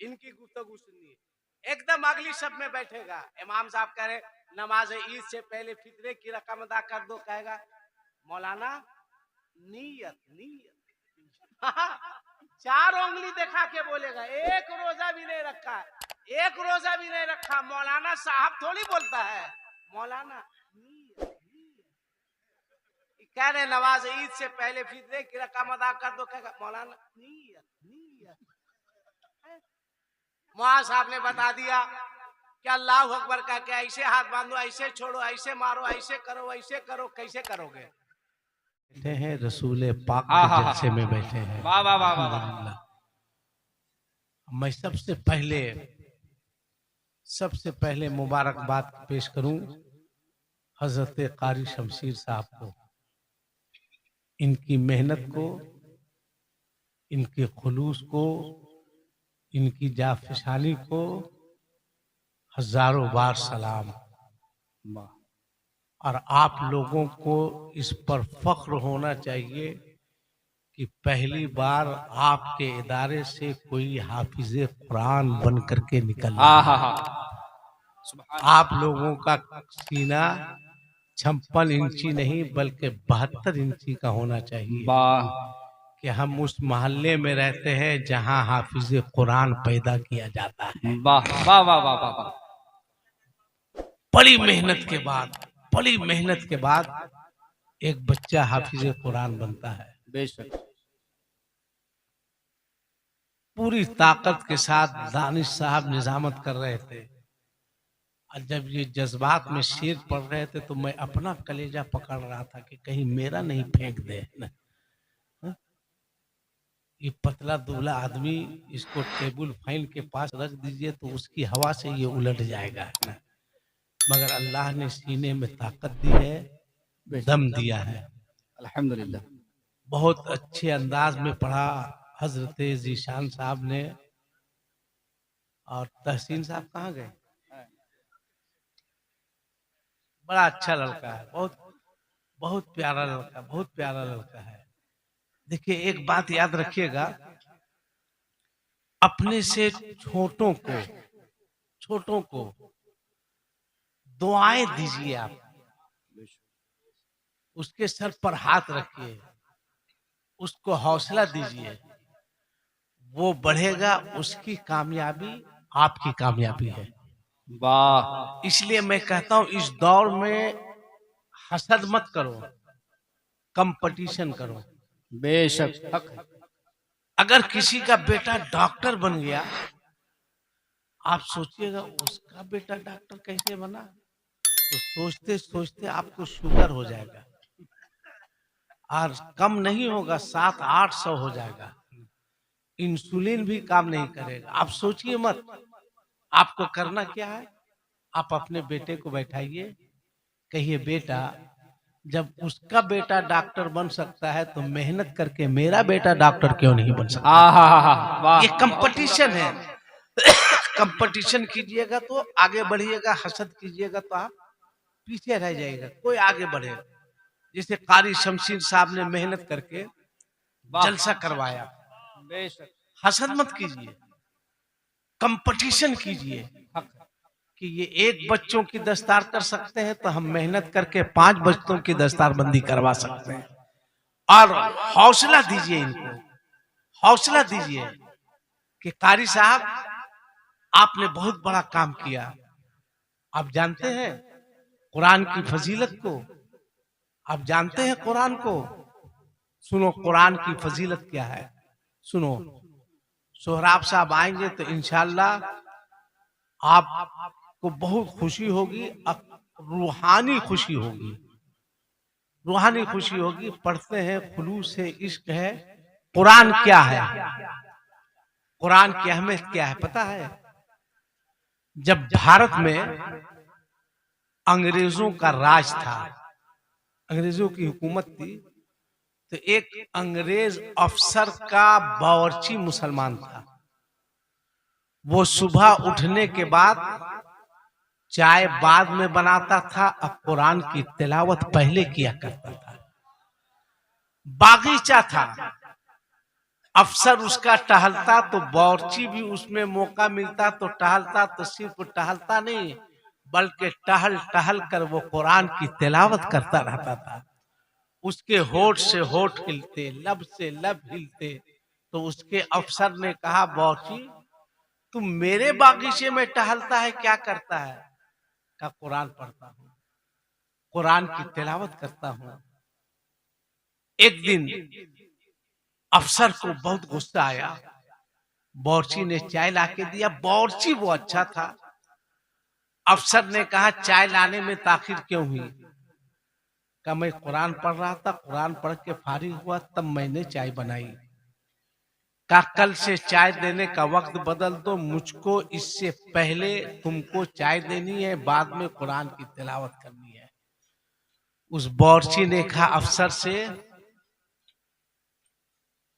इनकी गुफ्तगू सुननी है। एकदम अगली सब में बैठेगा, इमाम साहब कह रहे नमाज ईद से पहले फितरे की रकम अदा कर दो, कहेगा मौलाना नीयत नीयत। चार उंगली दिखा के बोलेगा, एक रोजा भी नहीं रखा, एक रोजा भी नहीं रखा, मौलाना साहब थोड़ी बोलता है, मौलाना नीयत नीयत। कह रहे नमाज ईद से पहले फितरे की रकम अदा कर दो, कहेगा मौलाना नीयत नीयत। मुआ साहब ने बता दिया कि अल्लाह अकबर का क्या, ऐसे हाथ बांधो, ऐसे छोड़ो, ऐसे मारो, ऐसे करो, ऐसे करो, कैसे करोगे? बैठे हैं रसूल पाक के जलसे में बैठे हैं। वाह वाह वाह वाह। अल्हम्दुलिल्लाह। मैं सबसे पहले मुबारकबाद पेश करूं हजरत कारी शमशीर साहब को, इनकी मेहनत को, इनके खुलूस को, इनकी जाफिशानी को हजारों बार सलाम। और आप लोगों को इस पर फख्र होना चाहिए कि पहली बार आपके इदारे से कोई हाफिज कुरान बन करके निकल रहा है। आप लोगों का सीना 56 इंची नहीं बल्कि 72 इंची का होना चाहिए कि हम उस मोहल्ले में रहते हैं जहां हाफिज कुरान पैदा किया जाता है। वाह वाह वाह वाह वाह। बड़ी मेहनत के बाद एक बच्चा हाफिज कुरान बनता है। बेशक। पूरी ताकत के साथ दानिश साहब निजामत कर रहे थे, और जब ये जज्बात में शेर पढ़ रहे थे तो मैं अपना कलेजा पकड़ रहा था कि कहीं मेरा नहीं फेंक दे न। ये पतला दुबला आदमी, इसको टेबल फैन के पास रख दीजिए तो उसकी हवा से ये उलट जाएगा न। मगर अल्लाह ने सीने में ताकत दी है, दम दिया है। अल्हम्दुलिल्लाह। बहुत अच्छे अंदाज में पढ़ा हजरत जीशान साहब ने। और तहसीन साहब कहाँ गए? बड़ा अच्छा लड़का है, बहुत बहुत प्यारा लड़का, बहुत प्यारा लड़का है। देखिए एक बात याद रखिएगा, अपने से छोटों को दुआएं दीजिए आप, उसके सर पर हाथ रखिए, उसको हौसला दीजिए, वो बढ़ेगा, उसकी कामयाबी आपकी कामयाबी है। वाह। इसलिए मैं कहता हूं इस दौर में हसद मत करो, कंपटीशन करो। बेशक। अगर किसी का बेटा डॉक्टर बन गया, आप सोचिएगा उसका बेटा डॉक्टर कैसे बना, तो सोचते सोचते आपको शुगर हो जाएगा, और कम नहीं होगा, 700-800 हो जाएगा। इंसुलिन भी काम नहीं करेगा। आप सोचिए मत, आपको करना क्या है, आप अपने बेटे को बैठाइए, कहिए बेटा जब उसका बेटा डॉक्टर बन सकता है तो मेहनत करके मेरा बेटा डॉक्टर क्यों नहीं बन सकता? ये कंपटीशन है। कंपटीशन कीजिएगा तो आगे बढ़िएगा, हसद कीजिएगा तो आप पीछे रह जाइएगा, कोई आगे बढ़ेगा। जैसे कारी शमशीर साहब ने मेहनत करके जलसा करवाया, हसद मत कीजिए, कंपटीशन कीजिए कि ये एक बच्चों की दस्तार कर सकते हैं तो हम मेहनत करके 5 बच्चों की दस्तारबंदी करवा सकते हैं। और हौसला दीजिए, इनको हौसला दीजिए कि कारी साहब आपने बहुत बड़ा काम किया। आप जानते हैं कुरान की फजीलत को, आप जानते हैं कुरान को। सुनो कुरान की फजीलत क्या है, सुनो। सोहराब साहब आएंगे तो इंशाअल्लाह आपको बहुत खुशी होगी, रूहानी खुशी होगी, रूहानी खुशी होगी। पढ़ते हैं खुलूस से इश्क है। कुरान क्या है, कुरान की अहमियत क्या है पता है? जब भारत में अंग्रेजों का राज था, अंग्रेजों की हुकूमत थी, तो एक अंग्रेज अफसर का बावर्ची मुसलमान था। वो सुबह उठने के बाद चाय बाद में बनाता था और कुरान की तिलावत पहले किया करता था। बागीचा था, अफसर उसका टहलता तो बावर्ची भी उसमें मौका मिलता तो टहलता, तो सिर्फ टहलता नहीं बल्कि टहल टहल कर वो कुरान की तिलावत करता रहता था। उसके होठ से होठ हिलते, लब से लब हिलते। तो उसके अफसर ने कहा, बावर्ची तुम मेरे बागीचे में टहलता है, क्या करता है? का कुरान पढ़ता हूँ, कुरान की तिलावत करता हूँ। एक दिन अफसर को बहुत गुस्सा आया। बावर्ची ने चाय लाके दिया। बावर्ची वो अच्छा था। अफसर ने कहा, चाय लाने में ताखिर क्यों हुई? का मैं कुरान पढ़ रहा था, कुरान पढ़ के फारिग हुआ तब मैंने चाय बनाई। का कल से चाय देने का वक्त बदल दो, मुझको इससे पहले तुमको चाय देनी है, बाद में कुरान की तिलावत करनी है। उस बावर्ची ने कहा अफसर से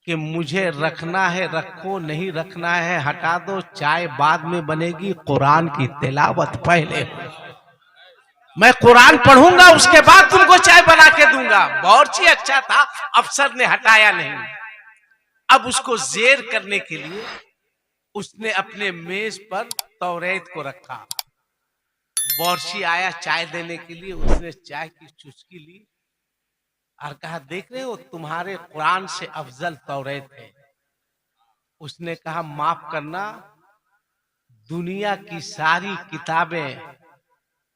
कि मुझे रखना है रखो, नहीं रखना है हटा दो, चाय बाद में बनेगी, कुरान की तिलावत पहले हो। मैं कुरान पढ़ूंगा उसके बाद तुमको चाय बना के दूंगा। बावर्ची अच्छा था, अफसर ने हटाया नहीं। अब उसको जेर करने के लिए उसने अपने मेज पर तौरेत को रखा। बावर्ची आया चाय देने के लिए, उसने चाय की चुस्की ली और कहा, देख रहे हो तुम्हारे कुरान से अफजल तौरेत है। उसने कहा, माफ करना, दुनिया की सारी किताबें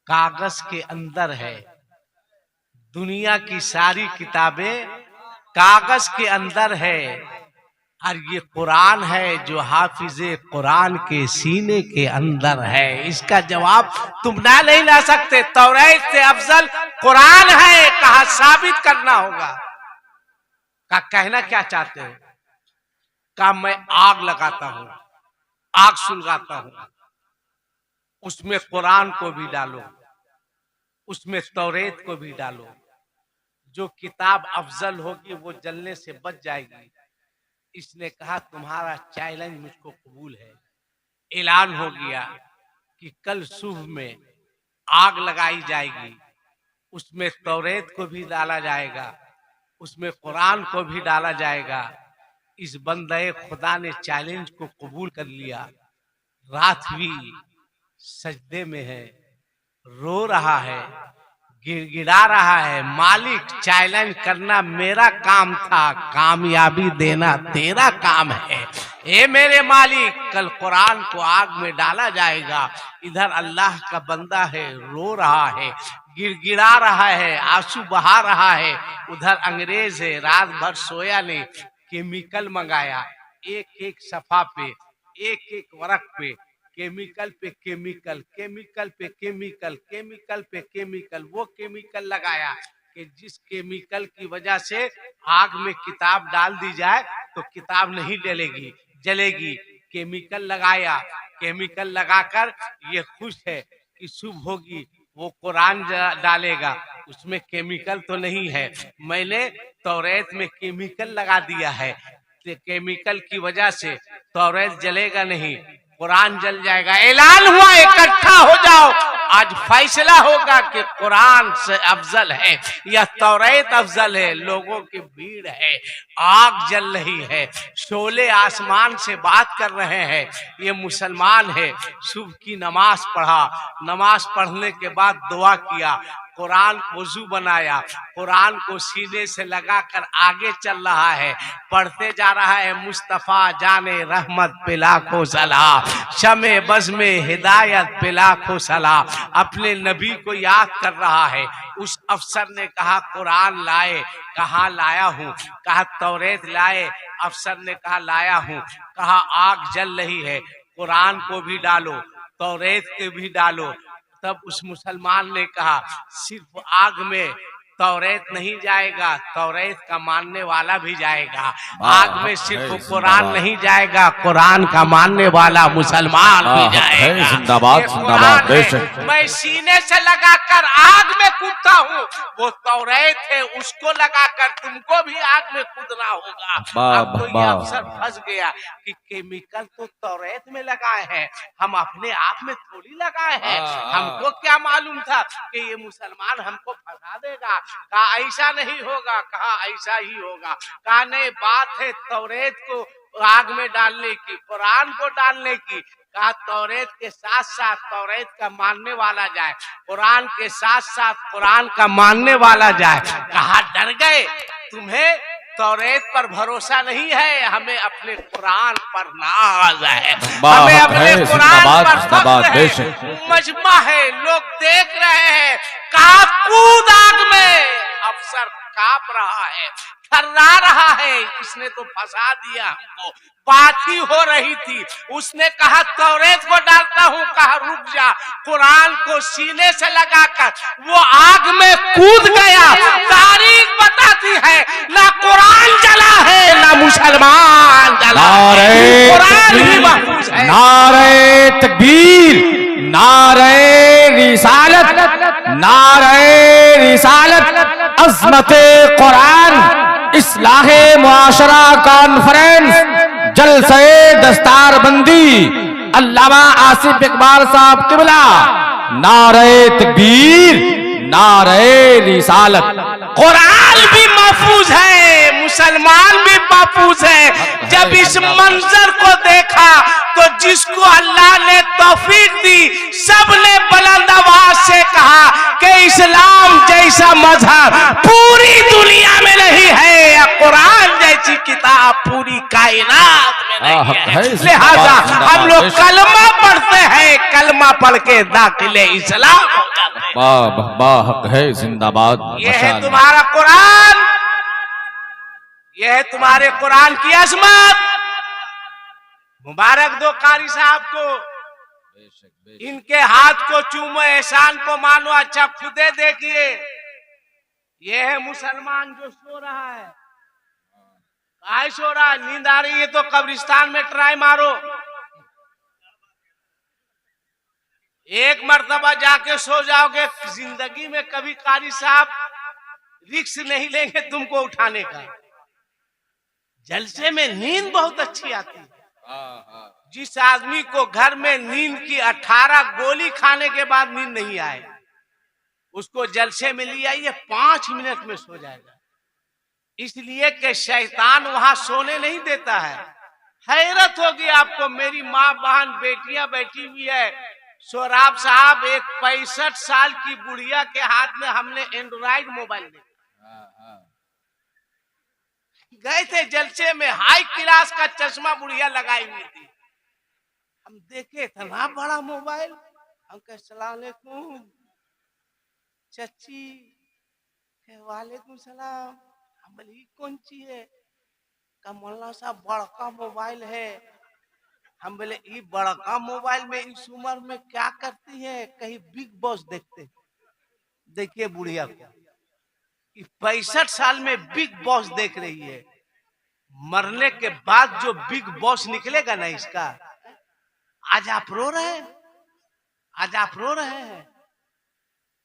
कागज के अंदर है, दुनिया की सारी किताबें कागज के अंदर है, और ये कुरान है जो हाफिजे कुरान के सीने के अंदर है। इसका जवाब तुम ना नहीं ला सकते। तौरात से अफजल कुरान है, कहा साबित करना होगा। का कहना क्या चाहते हो? का मैं आग लगाता हूं, आग सुलगाता हूं, उसमें कुरान को भी डालो, उसमें तौरेत को भी डालो। जो किताब अफजल होगी वो जलने से बच जाएगी। इसने कहा, तुम्हारा चैलेंज मुझको कबूल है। ऐलान हो गया कि कल सुबह में आग लगाई जाएगी, उसमें तौरेत को भी डाला जाएगा, उसमें कुरान को भी डाला जाएगा। इस बंदे खुदा ने चैलेंज को कबूल कर लिया। रात भी सजदे में है, रो रहा है, गिड़गिड़ा रहा है, मालिक चैलेंज करना मेरा काम था, कामयाबी देना तेरा काम है। ए मेरे मालिक, कल कुरान को आग में डाला जाएगा। इधर अल्लाह का बंदा है, रो रहा है, गिड़गिड़ा रहा है, आंसू बहा रहा है। उधर अंग्रेज है, रात भर सोया नहीं, केमिकल मंगाया, एक एक सफा पे, एक एक वर्क पे, केमिकल पे केमिकल, केमिकल पे केमिकल, केमिकल पे केमिकल, वो केमिकल लगाया कि जिस केमिकल की वजह से आग में किताब डाल दी जाए तो किताब नहीं जलेगी, जलेगी। केमिकल लगाया, केमिकल लगाकर ये खुश है कि शुभ होगी, वो कुरान डालेगा, उसमें केमिकल तो नहीं है। मैंने तौरेत में केमिकल लगा दिया है, केमिकल की वजह से तौरेत जलेगा नहीं, कुरान जल जाएगा। ऐलान हुआ, इकट्ठा हो जाओ, आज फैसला होगा कि कुरान से अफजल है या तौरेत अफजल है। लोगों की भीड़ है, आग जल रही है, शोले आसमान से बात कर रहे हैं। ये मुसलमान है, सुबह की नमाज पढ़ा, नमाज पढ़ने के बाद दुआ किया, कुरान वजू बनाया, कुरान को सीने से लगाकर आगे चल रहा है, पढ़ते जा रहा है। मुस्तफा जाने रहमत पे लाखों सलाम, शमे बज़ में हिदायत पे लाखों सलाम, अपने नबी को याद कर रहा है। उस अफसर ने कहा, कुरान लाए? कहा लाया हूँ। कहा तौरेत लाए? अफसर ने कहा लाया हूँ। कहा आग जल रही है, कुरान को भी डालो, तौरेत को भी डालो। तब उस मुसलमान ने कहा, सिर्फ आग में तौरेत नहीं जाएगा, तौरेत का मानने वाला भी जाएगा। आग में सिर्फ कुरान नहीं जाएगा, कुरान का मानने वाला मुसलमान भी जाएगा। जिंदाबाद जिंदाबाद बेशक। मैं सीने से लगाकर आग में कूदता हूँ, वो तौरेत है, उसको लगाकर तुमको भी आग में कूदना होगा। अब तो ये अफसर फंस गया कि केमिकल तो तौरेत में लगाए हैं, हम अपने आप में थोड़ी लगाए हैं। हमको क्या मालूम था कि ये मुसलमान हमको फंसा देगा। कहा ऐसा नहीं होगा, कहा ऐसा ही होगा। कहा नहीं, बात है तौरेत को आग में डालने की, कुरान को डालने की। कहा तौरेत के साथ साथ तौरेत का मानने वाला जाए, कुरान के साथ साथ कुरान का मानने वाला जाए। कहा डर गए, तुम्हें तौरेत पर भरोसा नहीं है, हमें अपने कुरान पर नाज है, हमें अपने कुरान पर फख्र है। मजमा है, लोग देख रहे हैं। कहा कूद आग में, अफसर कांप रहा है, थर्रा रहा है, इसने तो फंसा दिया हमको। बात ही हो रही थी, उसने कहा तौरेत को डालता हूँ, कहा रुक जा। कुरान को सीने से लगाकर वो आग में कूद गया। तारीख बताती है ना कुरान जला है ना मुसलमान जला है, कुरान ही महफूज है। नारे तकबीर, नारे रिसालत, नारे रिसालत, अज़मते कुरान, इस्लाहे मुआशरा कॉन्फ्रेंस, जलसे दस्तारबंदी, अल्लामा आसिफ इकबाल साहब किबला। नारे तकबीर, नारे रिसालत। कुरान भी महफूज है, मुसलमान भी महफूज है। जब इस मंजर को देखा तो जिसको अल्लाह ने तौफीक दी, सबने बुलंद आवाज से कहा कि इस्लाम जैसा मजहब पूरी दुनिया में नहीं है, या कुरान जैसी किताब पूरी कायनात में नहीं है। लिहाजा हम लोग कलमा पढ़ते हैं, कलमा पढ़ के दाखिले इस्लाम हो जाते हैं। वाह वाह, हक है जिंदाबाद। ये है तुम्हारा कुरान, ये है तुम्हारे कुरान की अजमत। मुबारक दो कारी साहब को, इनके हाथ को चूमो, एहसान को मानो। अच्छा खुदे देखिए, ये है मुसलमान जो सो रहा है। काय सो रहा है? नींद आ रही है तो कब्रिस्तान में ट्राई मारो, एक मर्तबा जाके सो जाओगे। जिंदगी में कभी कारी साहब रिस्क नहीं लेंगे तुमको उठाने का। जलसे में नींद बहुत अच्छी आती है। जिस आदमी को घर में नींद की 18 गोली खाने के बाद नींद नहीं आए, उसको जलसे में ले आइए, 5 मिनट में सो जाएगा। इसलिए कि शैतान वहां सोने नहीं देता है। हैरत होगी आपको, मेरी माँ बहन बेटियां बैठी हुई है। सोराब साहब, एक 65 साल की बुढ़िया के हाथ में हमने एंड्रॉइड मोबाइल देखा। गए थे जलसे में, हाई क्लास का चश्मा बुढ़िया लगाई हुई थी। हम देखे इतना बड़ा मोबाइल, हम कहे सलाम अलैकुम चची, वालेकुम सलाम। हम बोले ये कौन ची है? का मौलाना साहब बड़का मोबाइल है। हम बोले ये बड़का मोबाइल में इस उम्र में क्या करती है? कहीं बिग बॉस देखते। देखिए बुढ़िया को, 65 साल में बिग बॉस देख रही है। मरने के बाद जो बिग बॉस निकलेगा ना इसका, आज आप रो रहे हैं, आज आप रो रहे हैं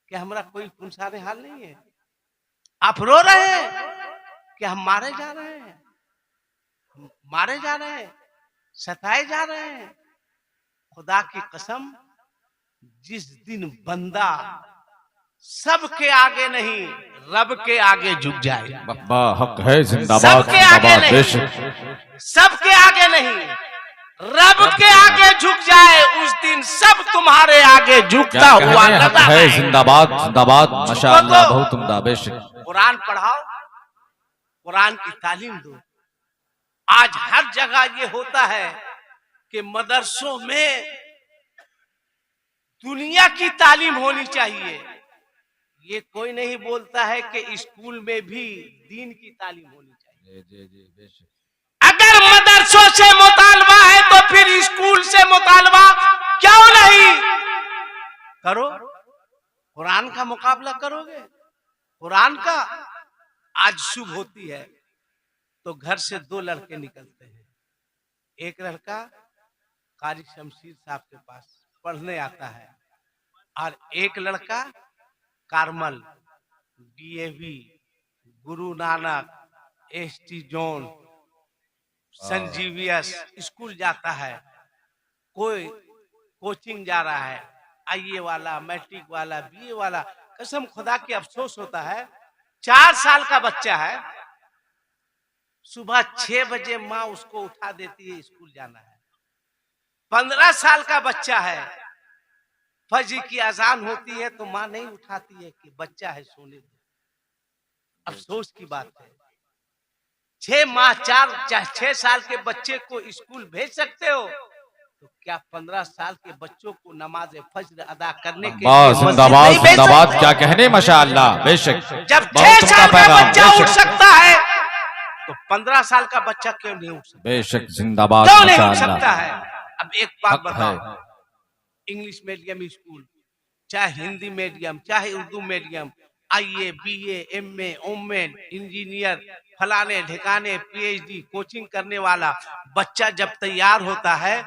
कि हमारा कोई पुनसारे हाल नहीं है। आप रो रहे हैं कि हम मारे जा रहे हैं, मारे जा रहे हैं, सताए जा रहे हैं। खुदा की कसम, जिस दिन बंदा सबके आगे नहीं रब के आगे झुक जाए, हक है जिंदाबाद, सबके आगे नहीं, सबके आगे नहीं, रब के आगे झुक जाए, उस दिन सब तुम्हारे आगे झुकता हुआ नजर है। जिंदाबाद जिंदाबाद, माशाअल्लाह, बहुत उम्दा। बेशक कुरान पढ़ाओ, कुरान की तालीम दो। आज हर जगह ये होता है कि मदरसों में दुनिया की तालीम होनी चाहिए। ये कोई नहीं बोलता है कि स्कूल में भी दीन की तालीम होनी चाहिए। अगर मदरसों से मुतालबा है तो फिर स्कूल से मुतालबा क्यों नहीं करो? कुरान का मुकाबला करोगे, कुरान का। आज शुभ होती है तो घर से 2 लड़के निकलते हैं। एक लड़का कारी शमशीर साहब के पास पढ़ने आता है, और एक लड़का Carmel, DAV, Guru Nanak, ST zone, संजीवियस school जाता है। कोई कोचिंग जा रहा है, आईए वाला, मैट्रिक वाला, बीए वाला। कसम खुदा की अफसोस होता है 4 साल का बच्चा है, सुबह 6 बजे माँ उसको उठा देती है, स्कूल जाना है। 15 साल का बच्चा है, फजर की अजान होती है तो माँ नहीं उठाती है कि बच्चा है सोने दो। अफसोस की बात है, 6 साल के बच्चे को स्कूल भेज सकते हो, तो क्या 15 साल के बच्चों को नमाज फज्र अदा करने के वाह, लिए मस्जिद जिंदाबाद नहीं भेज जिंदाबाद, सकते? क्या कहने, माशाअल्लाह, बेशक। जब बहुत 6 उम्दा साल का पैगाम, बच्चा उठ बेशक सकता है, तो 15 साल का बच्चा क्यों नहीं उठ सकता? बेशक, जिंदाबाद क्यों नहीं उठ सकता माशाअल्लाह। है? अब एक बात हक है। बताओ, इंग्लिश मीडियम स्कूल, चाहे हिंदी मीडियम, चाहे उर्दू मीडियम, आईए, बीए, एमए, ओमेन, इंजीनियर, फलाने ढिकाने, पीएचडी कोचिंग करने वाला बच्चा जब तैयार होता है,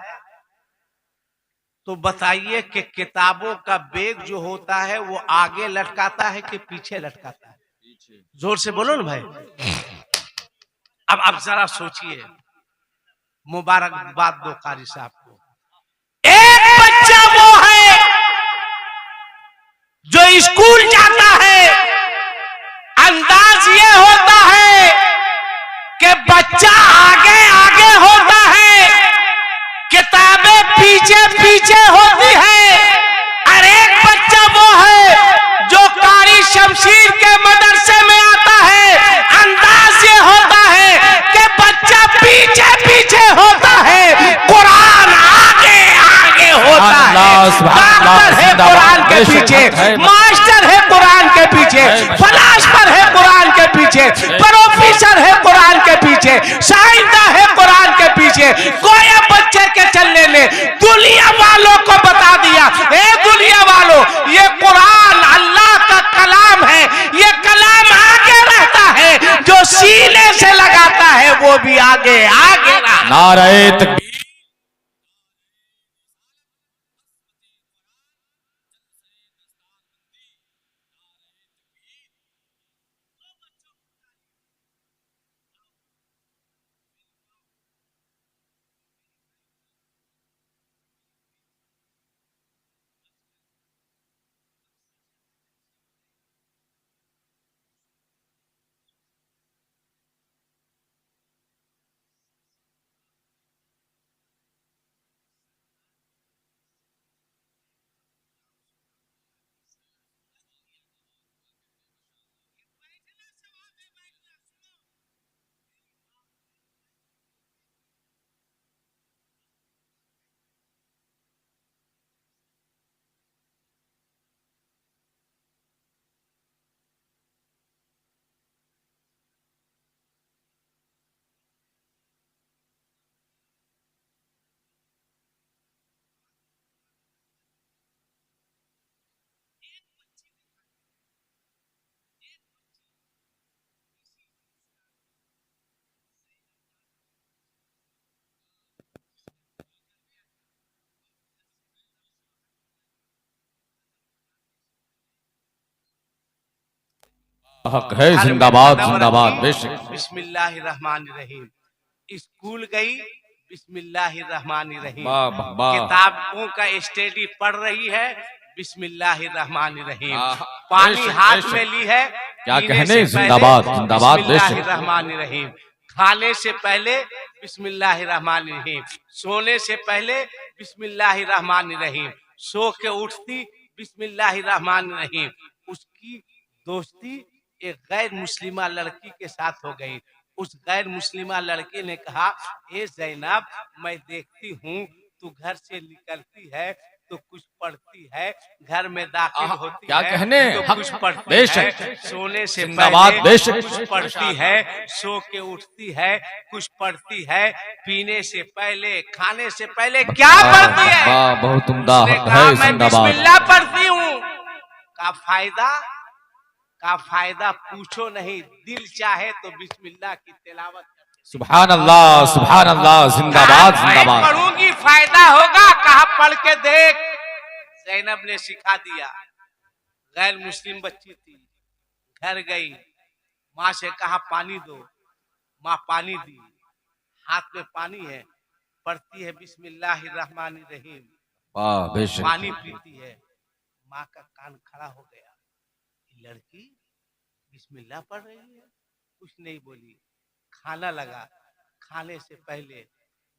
तो बताइए कि किताबों का बैग जो होता है वो आगे लटकाता है कि पीछे लटकाता है? जोर से बोलो ना भाई। अब जरा सोचिए, मुबारकबाद दो कारी साहब को। एक बच्चा वो है जो स्कूल जाता है, अंदाज ये होता है कि बच्चा आगे आगे होता है, किताबें पीछे पीछे होती है। और एक बच्चा वो है जो कारी शमशीर के मदरसे में आता है, अंदाज ये होता है कि बच्चा पीछे पीछे होता है, कुरान आगे आगे होता है। डॉक्टर है कुरान के पीछे, मास्टर है कुरान के पीछे, फिलासफर है कुरान के पीछे, प्रोफेसर है कुरान के पीछे, साइंसदान है कुरान के पीछे। कोई बच्चे के चलने ने दुनिया वालों को बता दिया, ए दुनिया वालों, ये कुरान अल्लाह का कलाम है, ये कलाम आगे रहता है, जो सीने से लगाता है वो भी आगे आगे रहता है। नारे तकबीर। हक है, जिंदाबाद जिंदाबाद, बेशक। बिस्मिल्लाहिर्रहमानिर्रहीम। स्कूल गई, बिस्मिल्लाहिर्रहमानिर्रहीम। वाह वाह वाह। किताबों का स्टडी पढ़ रही है, बिस्मिल्लाहिर्रहमानिर्रहीम। आह, पानी बेशक, हाथ बेशक। में ली है, क्या पीने कहने, से पहले जिंदाबाद जिंदाबाद, बेशक। बिस्मिल्लाहिर्रहमानिर्रहीम। खाने से पहले बिस्मिल्लाहिर्रहमानिर्रहीम। सोने से पहले बिस्मिल्लाहिर्रहमानिर्रहीम। सो के उठती बिस्मिल्लाहिर्रहमानिर्रहीम। उसकी दोस्ती एक गैर मुस्लिमा लड़की के साथ हो गई। उस गैर मुस्लिमा लड़की ने कहा, ए जैनब, मैं देखती हूँ तू घर से निकलती है तो कुछ पढ़ती है, घर में दाखिल होती क्या है कहने, तो हक, कुछ पढ़ती बेशक। है, सोने से जिंदाबाद, पहले बेशक। कुछ पढ़ती है, सो के उठती है, कुछ पढ़ती है, पीने से पहले, खाने से पहले क्या पढ़ती है? वाह, बहुत उम्दा, उसने हक कहा, है, मैं जिंदाबाद। बिस्मिल्लाह पढ़ती हूँ। का फायदा पूछो नहीं, दिल चाहे तो बिस्मिल्लाह की तिलावत सुभान अल्लाह, सुभान अल्लाह, जिंदाबाद मैं जिंदाबाद। पढ़ूंगी फायदा होगा। कहा, पढ़ के देख। जैनब ने सिखा दिया। गैर मुस्लिम बच्ची थी, घर गई, माँ से कहा पानी दो, माँ पानी दी, हाथ में पानी है, पढ़ती है बिस्मिल्लाहिर्रहमानिर्रहीम, वाह, बेशक। पानी पीती है। माँ का कान खड़ा हो गया, लड़की बिस्मिल्लाह पढ़ रही है, कुछ नहीं बोली। खाना लगा, खाने से पहले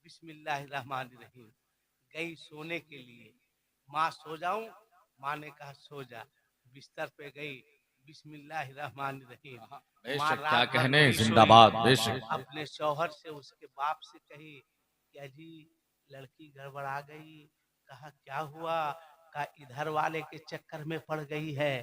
बिस्मिल्लाहिर्रहमानिर्रहीम। गई सोने के लिए, माँ सो जाऊं, माँ ने कहा सो जा। बिस्तर पे गई, बिस्मिल्लाहिर्रहमानिर्रहीम। माँ बेशक, क्या रात भर कहने, नहीं सोई। जिंदाबाद, बेशक। अपने शौहर से, उसके बाप से कही कि अजी लड़की गड़बड़ा गई। कहा क्या हुआ? कहा इधर वाले के चक्कर में पड़ गई है।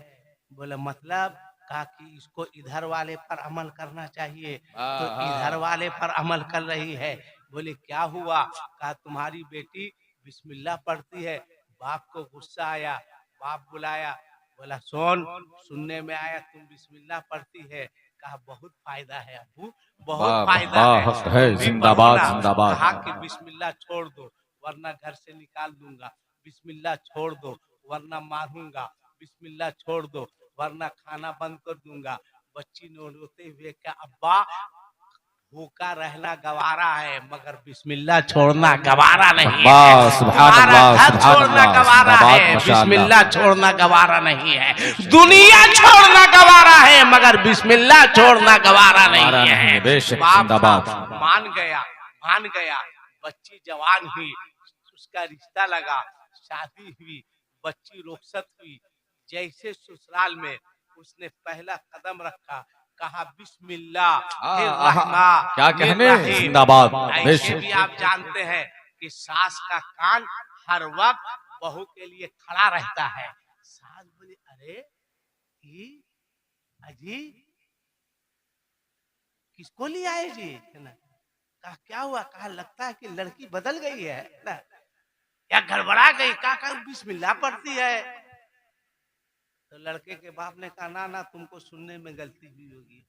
बोला मतलब? कहा कि इसको इधर वाले पर अमल करना चाहिए, तो इधर वाले पर अमल कर रही है। बोले क्या हुआ? कहा तुम्हारी बेटी बिस्मिल्लाह पढ़ती है। बाप को गुस्सा आया, बाप बुलाया, बोला सुनने में आया तुम बिस्मिल्लाह पढ़ती है। कहा बहुत फायदा है अबू, बहुत वाह फायदा वाह, है, हक है, तुम भी जिंदाबाद पढ़ो ना। जिंदाबाद। कहा कि बिस्मिल्लाह छोड़ दो वरना घर से निकाल दूंगा, बिस्मिल्लाह छोड़ दो वरना मारूंगा, बिस्मिल्लाह छोड़ दो वरना खाना बंद कर दूंगा। बच्ची ने रोते हुए क्या अब्बा भूखा रहना गवारा है मगर बिस्मिल्लाह छोड़ना गवारा नहीं है। वाह, सुभान तुम्हारा अल्लाह, घर सुभान छोड़ना अल्लाह, गवारा जिंदाबाद, है, माशाअल्लाह। बिस्मिल्लाह छोड़ना गवारा नहीं है। दुनिया छोड़ना गवारा है मगर बिस्मिल्लाह छोड़ना गवारा गवारा नहीं नहीं है, है। बेशक, बाप जिंदाबाद। का मान गया, बच्ची जवान हुई, उसका रिश्ता लगा, शादी हुई, बच्ची रुखसत हुई। जैसे ससुराल में उसने पहला कदम रखा, कहा बिस्मिल्लाह क्या कहने, रहमान जिंदाबाद, ऐसे बेशक। भी आप जानते हैं कि सास का कान हर वक्त बहू के लिए खड़ा रहता है। सास बोली अरे ये अजी किसको ले आए जी? है ना? कहा क्या हुआ? कहा लगता है कि लड़की बदल गई है ना, या गड़बड़ा गई। कहा बिस्मिल्लाह पढ़ती है। तो लड़के के बाप ने कहा ना ना तुमको सुनने में गलती हुई होगी।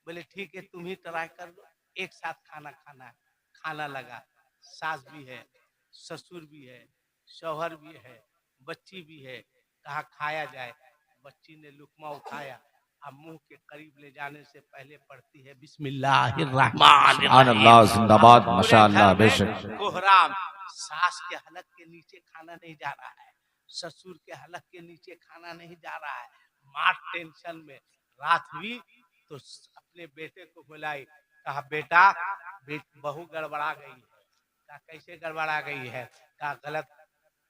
बोले ठीक है तुम ही ट्राई कर लो, एक साथ खाना खाना है। खाना लगा, सास भी है, ससुर भी है, शौहर भी है, बच्ची भी है। कहा खाया जाए। बच्ची ने लुकमा उठाया, अब मुंह के करीब ले जाने से पहले पढ़ती है सुभान अल्लाह, जिंदाबाद, माशाअल्लाह, बेशक। कोहराम। सास के हलक के नीचे खाना नहीं जा रहा है, ससुर के हलक के नीचे खाना नहीं जा रहा है। माँ टेंशन में। रात हुई तो अपने बेटे को बुलाई, कहा बेटा बहू गड़बड़ा गई है। कहा कैसे गड़बड़ा गई है? कहा गलत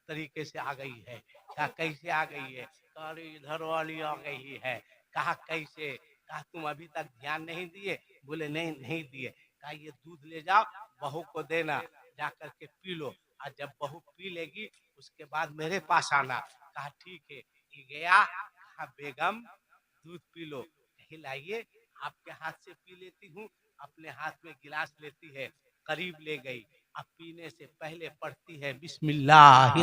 तरीके से आ गई है। कहा कैसे आ गई है? कहा इधर वाली आ गई है। कहा कैसे? कहा तुम अभी तक ध्यान नहीं दिए? बोले नहीं नहीं दिए। कहा ये दूध ले जाओ, बहू को देना, जा करके पी लो, और जब बहू पी लेगी उसके बाद मेरे पास आना। कहा ठीक है। ये गया, कहा बेगम दूध पी लो। कही लाइए आपके हाथ से पी लेती हूँ। अपने हाथ में गिलास लेती है, करीब ले गई, अब पीने से पहले पढ़ती है बिस्मिल्लाह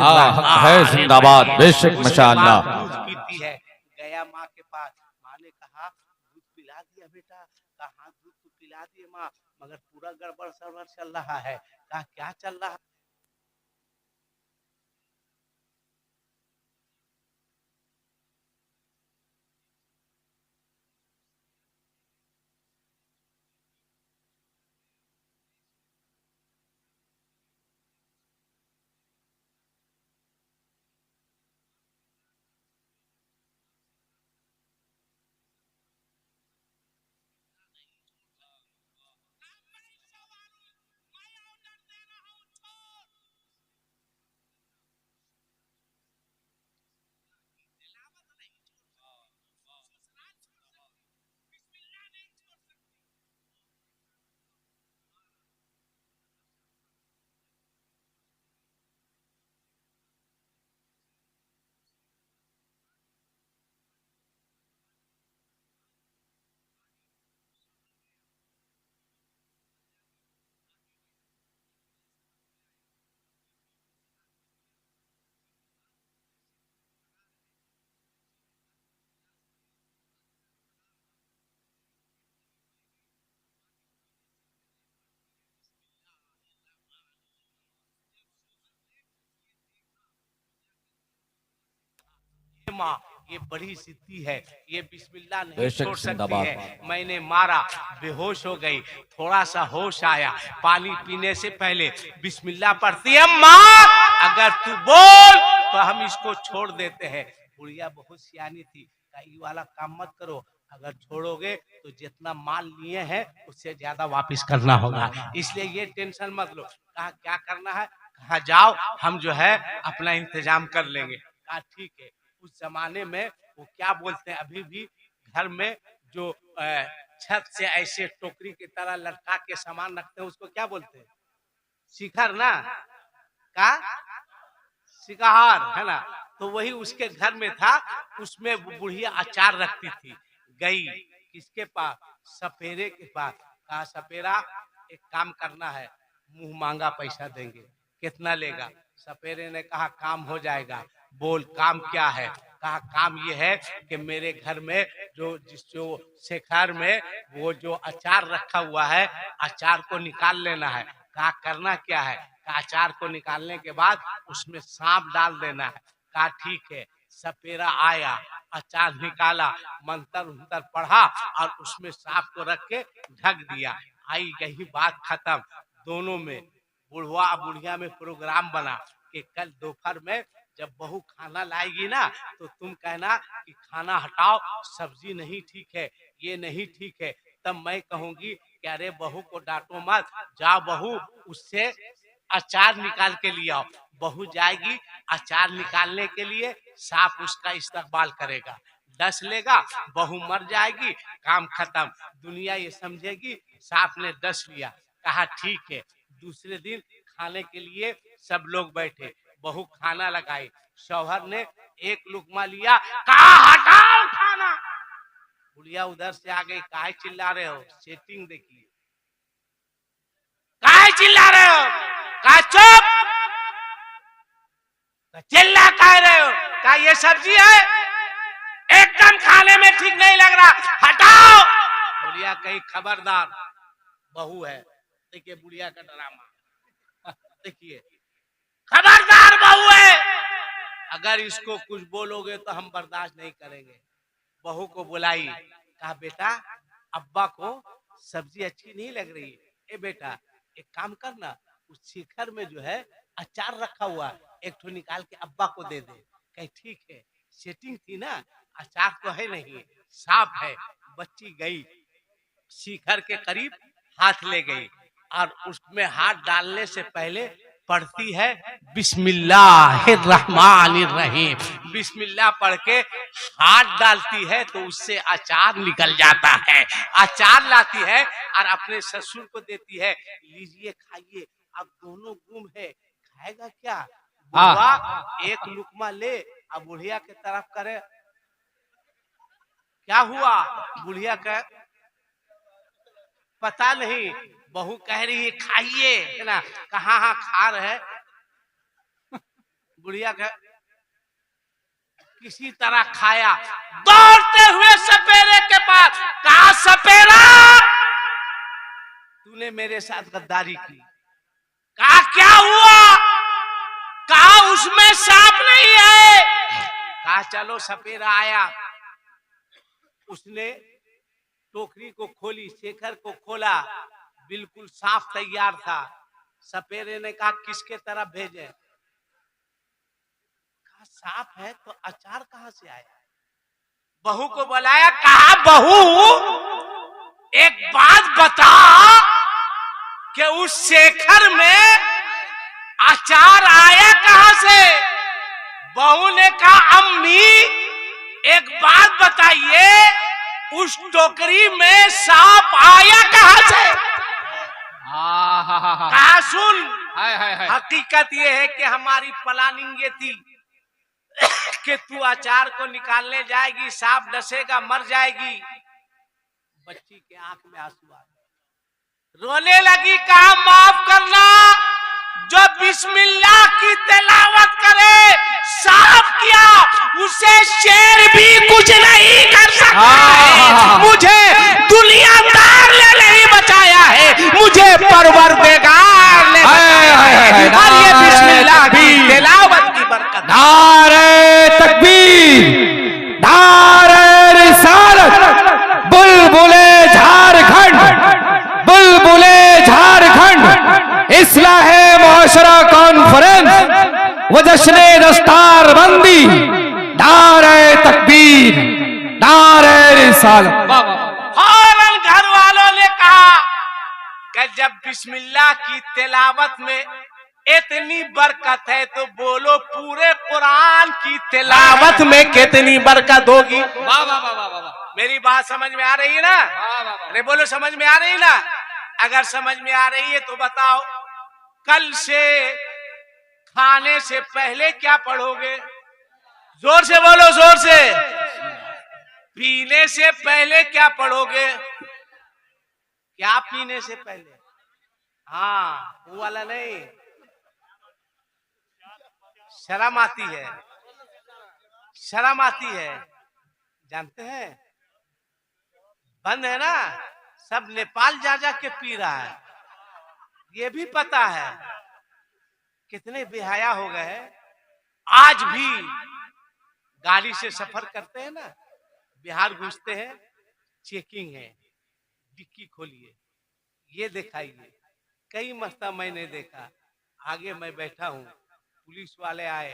है, जिंदाबाद, बेशक, माशाअल्लाह। दूध पीती है। गया माँ के पास, माँ ने कहा दूध पिला दिया बेटा? कहा हाँ दूध तो पिला दिए माँ, मगर पूरा गड़बड़ सड़बड़ चल रहा है। कहा क्या चल रहा है? माँ ये बड़ी सिद्धि है, ये बिस्मिल्लाह नहीं बेशक, छोड़ सकती जिंदाबाद। है। मैंने मारा, बेहोश हो गई, थोड़ा सा होश आया, पानी पीने से पहले बिस्मिल्लाह पढ़ती है। माँ अगर तू बोल तो हम इसको छोड़ देते हैं। बुढ़िया बहुत सियानी थी, कहा ये वाला काम मत करो, अगर छोड़ोगे तो जितना माल लिए हैं उससे ज्यादा वापस करना होगा, इसलिए ये टेंशन मत लो। कहा क्या करना है, कहा जाओ हम जो है अपना इंतजाम कर लेंगे। कहा ठीक है। उस जमाने में वो क्या बोलते हैं, अभी भी घर में जो छत से ऐसे टोकरी की तरह लटका के सामान रखते हैं उसको क्या बोलते हैं, शिखर ना, का शिकार है ना। तो वही उसके घर में था, उसमें बुढ़िया अचार रखती थी। गई किसके पास, सपेरे के पास। कहा सपेरा एक काम करना है, मुंह मांगा पैसा देंगे, कितना लेगा। सपेरे ने कहा काम हो जाएगा। बोल काम क्या है। कहा काम ये है कि मेरे घर में जो शेखर में वो जो अचार रखा हुआ है, अचार को निकाल लेना है। कहा करना क्या है। कहा अचार को निकालने के बाद उसमें सांप डाल देना है। कहा ठीक है। सपेरा आया, अचार निकाला, मंत्र उंतर पढ़ा और उसमें सांप को रख के ढक दिया। आई यही बात खत्म। दोनों में बुढ़वा बुढ़िया में प्रोग्राम बना कि कल दोपहर में जब बहू खाना लाएगी ना तो तुम कहना कि खाना हटाओ, सब्जी नहीं ठीक है, ये नहीं ठीक है। तब मैं कहूंगी कि अरे बहू को डांटो मत, जाओ बहू उससे अचार निकाल के ले आओ। बहू जाएगी अचार निकालने के लिए, सांप उसका इस्तेमाल करेगा, डस लेगा, बहू मर जाएगी, काम खत्म। दुनिया ये समझेगी सांप ने डस लिया। कहा ठीक है। दूसरे दिन खाने के लिए सब लोग बैठे, बहू खाना लगाई। शौहर ने एक लुकमा लिया, कहा हटाओ खाना। बुढ़िया उधर से आ गई, काहे चिल्ला रहे हो, सेटिंग देखिए, काहे चिल्ला रहे हो। कहा चुप, चिल्ला कह रहे हो। कहा ये सब्जी है, एकदम खाने में ठीक नहीं लग रहा, हटाओ। बुढ़िया कहीं खबरदार, बहू है। देखिए बुढ़िया का ड्रामा, देखिए खबरदार बहू है, अगर इसको कुछ बोलोगे तो हम बर्दाश्त नहीं करेंगे। बहू को बुलाई, कहा बेटा अब्बा को सब्जी अच्छी नहीं लग रही है, ए बेटा एक काम करना, उस शिखर में जो है अचार रखा हुआ है, एक ठो निकाल के अब्बा को दे दे। कहे ठीक है। सेटिंग थी ना, अचार तो है नहीं, सांप है। बच्ची गई शिखर के करीब, हाथ ले गई और उसमें हाथ डालने से पहले पढ़ती है बिस्मिल्लाहिर्रहमानिर्रहीम। बिस्मिल्लाह पढ़ के हाथ डालती है तो उससे अचार निकल जाता है। अचार लाती है और अपने ससुर को देती है, लीजिए खाइए। अब दोनों गुम है, खाएगा क्या। बुढ़वा एक लुकमा ले, अब बुढ़िया के तरफ करे, क्या हुआ। बुढ़िया का पता नहीं, बहू कह रही है खाइए, है ना। कहाँ हाँ खा रहे। बुढ़िया का किसी तरह खाया, दौड़ते हुए सपेरे के पास, कहा सपेरा तूने मेरे साथ गद्दारी की। कहा क्या हुआ। कहा उसमें सांप नहीं है। कहा चलो। सपेरा आया, उसने टोकरी को खोली, शेखर को खोला, बिल्कुल साफ तैयार था। सपेरे ने कहा किसके तरफ भेजे। कहा सांप है तो अचार कहाँ से आया। बहू को बुलाया, कहा बहू एक बात बता कि उस शेखर में अचार आया कहाँ से। बहू ने कहा अम्मी एक बात बताइए, उस टोकरी में सांप आया कहाँ से। कहा सुन, हकीकत ये है कि हमारी प्लानिंग ये थी कि तू अचार को निकालने जाएगी, सांप डसेगा, मर जाएगी। बच्ची के आंख में आंसू आ गए, रोने लगी। कहा माफ करना, जो बिस्मिल्लाह की तिलावत करे, साफ किया, उसे शेर भी कुछ नहीं कर सकता है। मुझे दुनियादार ने नहीं बचाया है, मुझे परवरदिगार ने बचाया है। और ये बिस्मिल्लाह की तिलावत की बरकत। नारे तकबीर, नारे रिसालत, बुलबुले झारखंड, बुलबुले झारखंड, इस्लाहे मुआशरा कॉन्फ्रेंस व जश्ने दस्तार बंदी। नारे तकबीर, नारे रिसालत। वाह वाह वाह। फौरन घर वालों ने कहा कि जब बिस्मिल्लाह की तिलावत में इतनी बरकत है तो बोलो पूरे कुरान की तिलावत में कितनी बरकत होगी। वाह वाह वाह वाह वाह। मेरी बात समझ में आ रही है ना? वाह वाह वाह। अरे बोलो समझ में आ रही है ना? अगर समझ में आ रही है तो बताओ कल से खाने से पहले क्या पढ़ोगे? जोर से बोलो, जोर से। पीने से पहले क्या पढ़ोगे? क्या पीने से पहले? हाँ, वो वाला नहीं, शर्म आती है, शर्म आती है, जानते हैं? बंद है ना, सब नेपाल जा जा के पी रहा है, ये भी पता है। कितने बेहया हो गए हैं। आज भी गाड़ी से सफर करते हैं ना, बिहार घुसते हैं, चेकिंग है, डिक्की खोलिए, ये दिखाइए। कई मस्ता मैंने देखा, आगे मैं बैठा हूँ, पुलिस वाले आए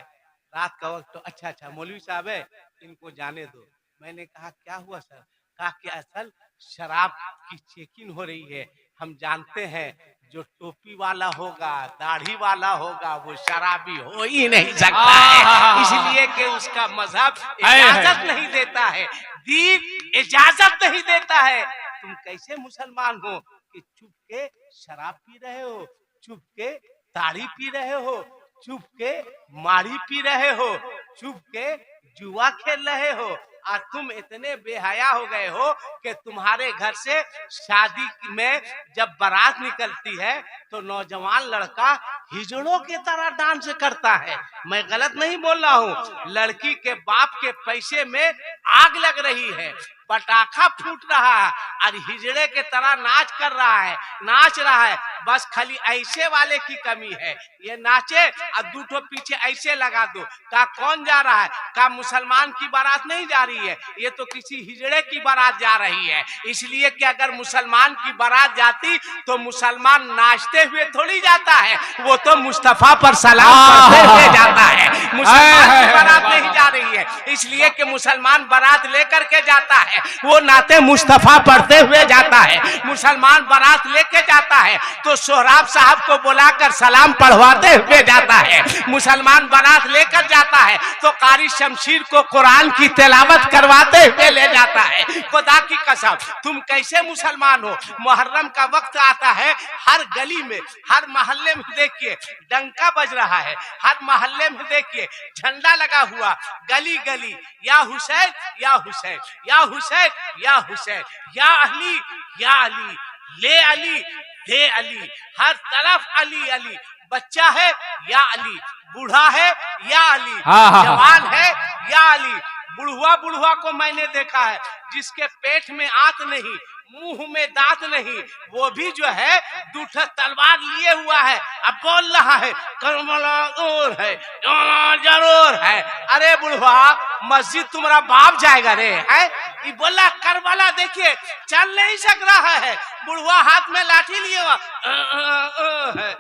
रात का वक्त, तो अच्छा अच्छा मौलवी साहब है, इनको जाने दो। मैंने कहा क्या हुआ सर? कहा कि असल शराब की चेकिंग हो रही है, हम जानते हैं जो टोपी वाला होगा, दाढ़ी वाला होगा, वो शराबी हो ही नहीं सकता है, इसलिए कि उसका मजहब इजाजत नहीं देता है, दीन इजाजत नहीं देता है। तुम कैसे मुसलमान हो कि चुप के शराब पी रहे हो, चुप के दाढ़ी पी रहे हो, चुप के मारी पी रहे हो, चुप के जुआ खेल रहे हो, और तुम इतने बेहया हो गए हो कि तुम्हारे घर से शादी में जब बारात निकलती है तो नौजवान लड़का हिजड़ों की तरह डांस करता है। मैं गलत नहीं बोल रहा हूँ, लड़की के बाप के पैसे में आग लग रही है, पटाखा फूट रहा है और हिजड़े के तरह नाच कर रहा है, नाच रहा है। बस खाली ऐसे वाले की कमी है, ये नाचे और दूठो पीछे ऐसे लगा दो। का कौन जा रहा है? का मुसलमान की बारात नहीं जा रही है, ये तो किसी हिजड़े की बारात जा रही है। इसलिए कि अगर मुसलमान की बारात जाती तो मुसलमान नाचते हुए थोड़ी जाता है, वो तो मुस्तफा पर सलाम करते हुए जाता है। मुसलमान की बारात नहीं जा रही है, इसलिए कि मुसलमान बारात लेकर के जाता है, वो नाते मुस्तफा पढ़ते हुए जाता है। मुसलमान बारात लेके जाता है तो सोहराब साहब को बुलाकर सलाम पढ़वाते हुए जाता है। मुसलमान बारात लेकर जाता है तो कारी शमशीर को कुरान की तिलावत करवाते हुए ले जाता है। खुदा की कसम, तुम कैसे मुसलमान हो? मुहर्रम का वक्त आता है, हर गली में, हर मोहल्ले में देखिए डंका बज रहा है, हर मोहल्ले में देखिए झंडा लगा हुआ, गली गली या हुसैन या हुसैन या हुसैन या हुसैन, या अली या अली, ले अली दे अली, हर तरफ अली अली। बच्चा है या अली, बूढ़ा है या अली, जवान है या अली। बुढ़वा बुढ़वा को मैंने देखा है जिसके पेट में आंत नहीं, मुंह में दांत नहीं, वो भी जो है दूठा तलवार लिए हुआ है, अब बोल रहा है करबला दूर है, जरूर है। अरे बुढ़वा, मस्जिद तुम्हारा बाप जाएगा रे, है? ये बोला करबला देखिए चल नहीं सक रहा है, बुढ़वा हाथ में लाठी लिए हुआ है,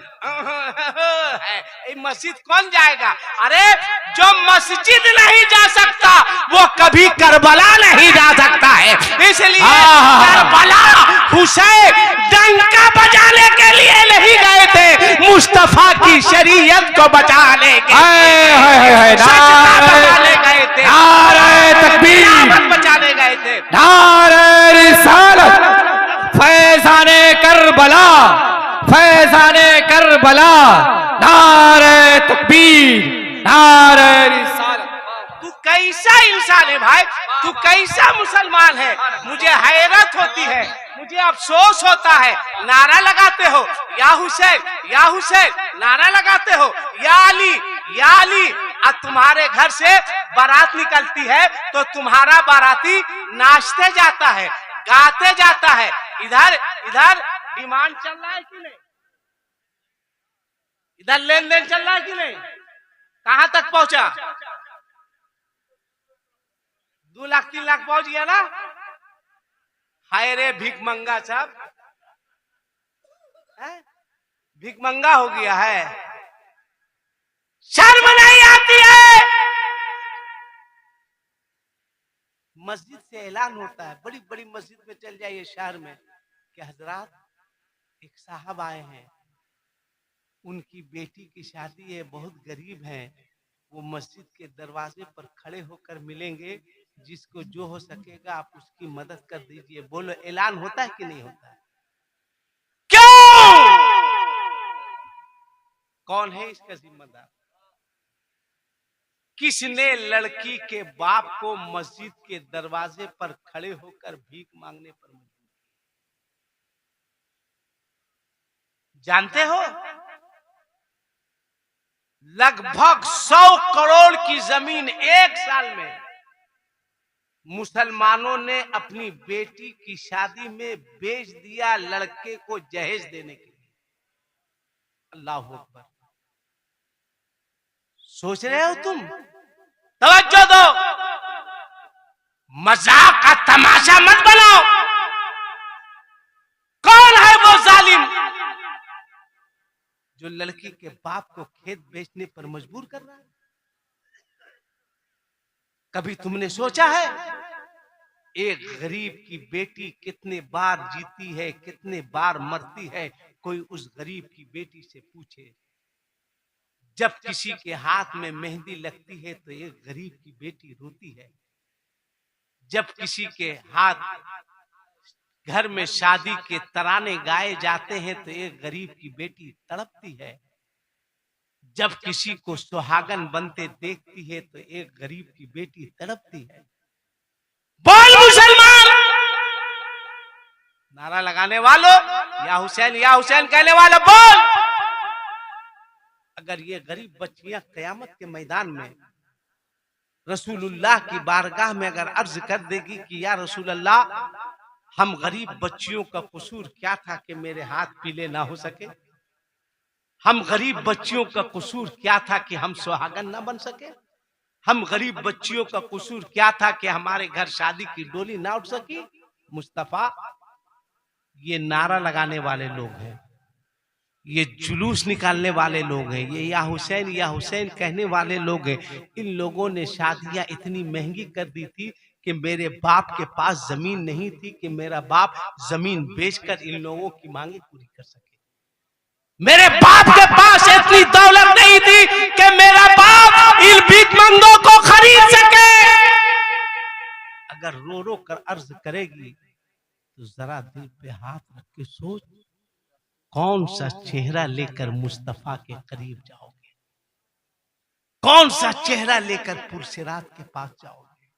मस्जिद कौन जाएगा? अरे जो मस्जिद नहीं जा सकता वो कभी करबला नहीं जा सकता है, इसलिए करबला हुसैन डंका बजाने के लिए नहीं गए थे, मुस्तफा की शरीयत को बचाने के लिए बचाने गए थे, नारे तकबीर, बचाने गए थे। नारे रिसालत, फैज़ाने करबला, फैज़ाने करबला, नारे तकबीर, नारे रिसालत। तू कैसा इंसान है भाई, तू कैसा मुसलमान है? मुझे हैरत होती है, मुझे अफसोस होता है। नारा लगाते हो या हुसैन या हुसैन, नारा लगाते हो या अली या अली, और तुम्हारे घर से बारात निकलती है तो तुम्हारा बाराती नाचते जाता है, गाते जाता है। इधर इधर डिमांड चल रहा है कि नहीं? इधर लेन देन चल रहा है कि नहीं? कहां तक पहुंचा? 2 लाख 3 लाख पहुंच गया ना? हाय रे भीख मंगा साहब, भीख मंगा हो गया है। शर्म नहीं आती है? मस्जिद से ऐलान होता है, बड़ी बड़ी मस्जिद में चल जाइए शहर में कि हजरात एक साहब आए हैं, उनकी बेटी की शादी है, बहुत गरीब हैं, वो मस्जिद के दरवाजे पर खड़े होकर मिलेंगे, जिसको जो हो सकेगा आप उसकी मदद कर दीजिए। बोलो ऐलान होता है कि नहीं होता है? क्यों? कौन है इसका जिम्मेदार? किसने लड़की के बाप को मस्जिद के दरवाजे पर खड़े होकर भीख मांगने पर मजबूर किया? जानते हो, लगभग 100 करोड़ की जमीन एक साल में मुसलमानों ने अपनी बेटी की शादी में बेच दिया, लड़के को जहेज देने के लिए। अल्लाह अकबर। सोच रहे हो तुम? तवज्जो दो, मजाक का तमाशा मत बनाओ। कौन है वो जालिम जो लड़की के बाप को खेत बेचने पर मजबूर कर रहा है? कभी तुमने सोचा है एक गरीब की बेटी कितने बार जीती है, कितने बार मरती है? कोई उस गरीब की बेटी से पूछे। जब किसी के हाथ में मेहंदी लगती है तो एक गरीब की बेटी रोती है। जब किसी के हाथ घर में शादी के तराने गाए जाते हैं तो एक गरीब की बेटी तड़पती है। जब किसी को सुहागन बनते देखती है तो एक गरीब की बेटी तड़पती है। बोल मुसलमान, नारा लगाने वालों, या हुसैन कहने वाला बोल। अगर ये गरीब बच्चियां कयामत के मैदान में रसूलुल्लाह की बारगाह में अगर अर्ज कर देगी कि या रसूलल्लाह, हम गरीब बच्चियों का कसूर क्या था कि मेरे हाथ पीले ना हो सके? हम गरीब बच्चियों का कसूर क्या था कि हम सुहागन ना बन सके? हम गरीब बच्चियों का कसूर क्या था कि हमारे घर शादी की डोली ना उठ सकी? मुस्तफा, ये नारा लगाने वाले लोग हैं, ये जुलूस निकालने वाले लोग हैं, ये या हुसैन कहने वाले लोग हैं। इन लोगों ने शादियां इतनी महंगी कर दी थी कि मेरे बाप के पास जमीन नहीं थी कि मेरा बाप जमीन बेचकर इन लोगों की मांगे पूरी कर सके। मेरे बाप के पास इतनी दौलत नहीं थी कि मेरा बाप इन भीखमंगों को खरीद सके। अगर रो रो कर अर्ज करेगी तो जरा दिल पे हाथ रख के सोच, कौन सा चेहरा लेकर मुस्तफा के करीब जाओगे? कौन सा चेहरा लेकर पुरसिरात के पास जाओगे?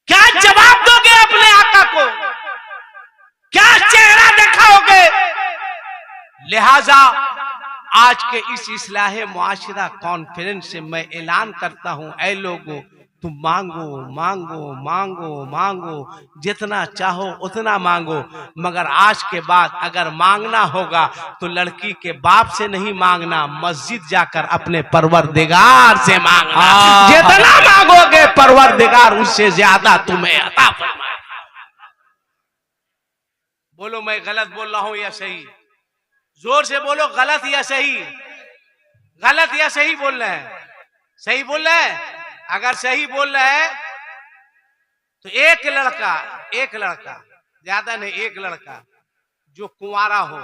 क्या जवाब दोगे अपने आका को? क्या चेहरा दिखाओगे? लिहाजा आज के इस इस्लाहे मुआशरा कॉन्फ्रेंस से मैं ऐलान करता हूं, ऐ लोगों, तुम मांगो मांगो मांगो मांगो, जितना चाहो उतना मांगो, मगर आज के बाद अगर मांगना होगा तो लड़की के बाप से नहीं मांगना, मस्जिद जाकर अपने परवरदिगार से मांगना। जितना मांगोगे परवरदिगार उससे ज्यादा तुम्हें अता फरमाएगा। बोलो मैं गलत बोल रहा हूं या सही? जोर से बोलो, गलत या सही? गलत या सही बोल रहे हैं? सही बोल रहे हैं? अगर सही बोल रहे हैं तो एक लड़का ज्यादा नहीं, एक लड़का जो कुंवारा हो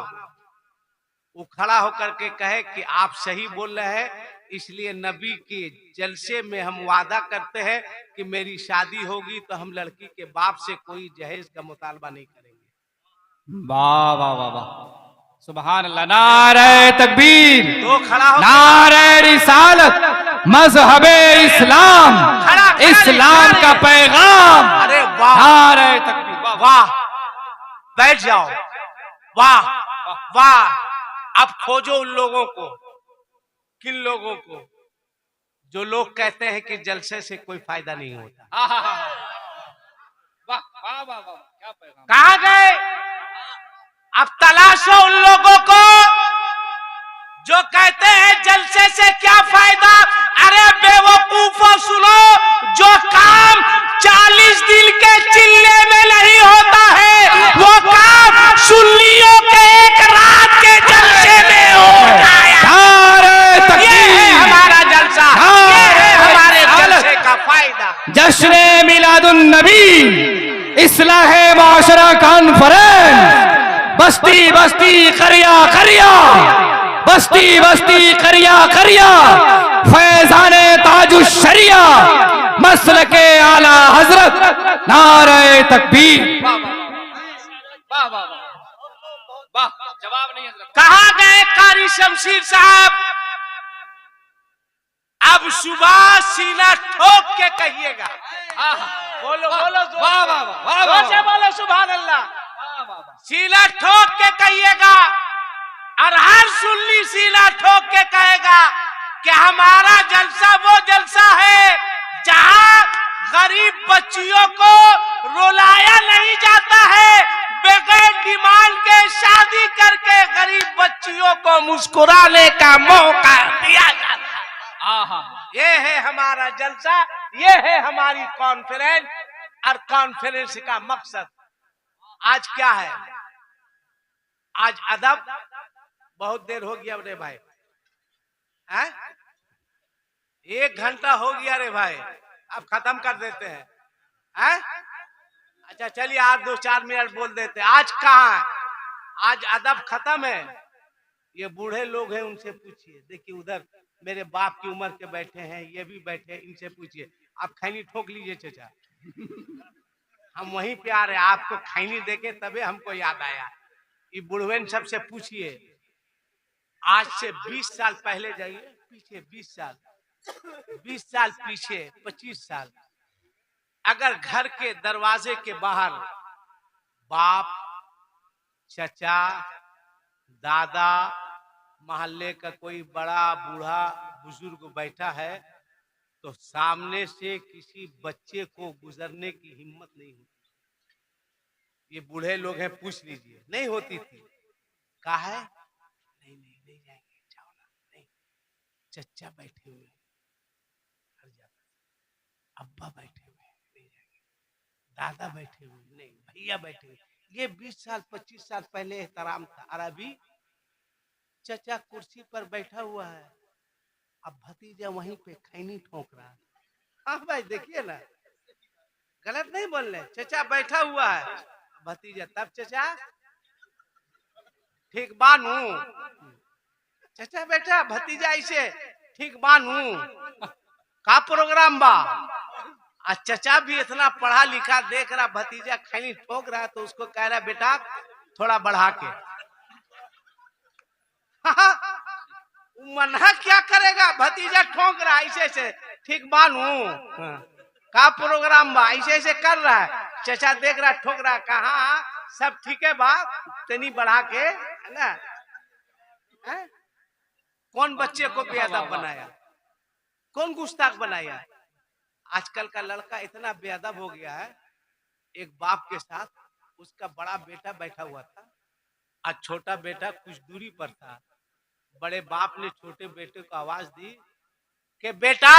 वो खड़ा होकर के कहे कि आप सही बोल रहे हैं, इसलिए नबी के जलसे में हम वादा करते हैं कि मेरी शादी होगी तो हम लड़की के बाप से कोई जहेज का मुतालबा नहीं करेंगे। वाह वाह वाह वाह, सुभान अल्लाह। नारे तकबीर, तो खड़ा हो, नारे रिसालत, मजहबे इस्लाम, इस्लाम का पैगाम। अरे वाह, नारे तकबीर, वाह वाह, बैठ जाओ, वाह वाह। अब खोजो उन लोगों को, किन लोगों को जो लोग कहते हैं कि जलसे से कोई फायदा नहीं होता। वाह वाह वाह वाह, क्या पैगाम। कहां गए? अब तलाशो उन लोगों को जो कहते हैं जलसे से क्या फायदा। अरे बेवकूफो सुनो, जो काम 40 दिन के चिल्ले में नहीं होता है वो काम सुन्नियों के एक रात के जलसे में होता है। ये है हमारा जलसा, ये है हमारे जलसे का फायदा। जश्न मिला मीलादुन नबी इस्लाहे माशरा कॉन्फ्रेंस बस्ती बस्ती करिया करिया बस्ती बस्ती करिया करिया फैजाने ताजुश शरिया मसल के आला हजरत नारे तकबीर। वाह वाह वाह, जवाब नहीं हजरत। कहाँ गए कारी शमशीर साहब? अब सुबह सीना ठोक के कहिएगा। बोलो बोलो, वाह वाह वाह जोर से बोलो सुभान अल्लाह। सीना ठोक के कहिएगा और हर सुन्नी सीना ठोक के कहेगा कि हमारा जलसा वो जलसा है जहां गरीब बच्चियों को रुलाया नहीं जाता है, बगैर डिमांड के शादी करके गरीब बच्चियों को मुस्कुराने का मौका दिया जाता है। ये है हमारा जलसा, ये है हमारी कॉन्फ्रेंस। और कॉन्फ्रेंस का मकसद आज क्या है? आज अदब बहुत देर हो गया रे भाई, हैं? 1 घंटा हो गया रे भाई, अब खत्म कर देते हैं, हैं? अच्छा चलिए आप 2-4 मिनट बोल देते हैं। आज कहाँ? आज अदब खत्म है। ये बूढ़े लोग हैं, उनसे पूछिए। देखिए उधर मेरे बाप की उम्र के बैठे हैं, ये भी बैठे हैं, इनसे पूछिए। आप खैनी ठोक लीजिए चाचा, हम वहीं पे आ रहे हैं, आपको खैनी देके तबे हमको याद आया। ये बुढ़वेन सबसे पूछिए, आज से 20 साल पहले जाइए पीछे, 20 साल 20 साल पीछे, 25 साल, अगर घर के दरवाजे के बाहर बाप, चचा, दादा, मोहल्ले का कोई बड़ा बूढ़ा बुजुर्ग बैठा है तो सामने से किसी बच्चे को गुजरने की हिम्मत नहीं होती। ये बूढ़े लोग हैं, पूछ लीजिए, नहीं होती थी। कहा है नहीं नहीं नहीं जाएंगे, जाओ ना, नहीं। चचा बैठे हुए हर जाता, अब्बा बैठे हुए नहीं जाएंगे, दादा बैठे हुए नहीं, भैया बैठे हुए। ये 20 साल 25 साल पहले एहतराम था। और अभी चचा कुर्सी पर बैठा हुआ है, अब भतीजा वहीं पे खैनी ठोक रहा है। हाँ भाई देखिए ना, गलत नहीं बोल रहे। चचा बैठा हुआ है, भतीजा, तब चचा ठीक बानू, चचा बैठा, भतीजा ऐसे ठीक बानू, का प्रोग्राम बा। आज चचा भी इतना पढ़ा लिखा देख रहा, भतीजा खैनी ठोक रहा है तो उसको कह रहा बेटा थोड़ा बढ़ा के। मना क्या करेगा, भतीजा ठोक रहा ऐसे ऐसे, ठीक बानू, का प्रोग्राम बा, ऐसे ऐसे कर रहा है। चचा देख रहा, ठोक रहा, कहा सब ठीक है बा, तनी बढ़ा के, है ना? है? कौन बच्चे को बेअदब बनाया, कौन गुस्ताख बनाया? आजकल का लड़का इतना बेअदब हो गया है। एक बाप के साथ उसका बड़ा बेटा बैठा हुआ था, आज छोटा बेटा कुछ दूरी पर था। बड़े बाप ने छोटे बेटे को आवाज दी कि बेटा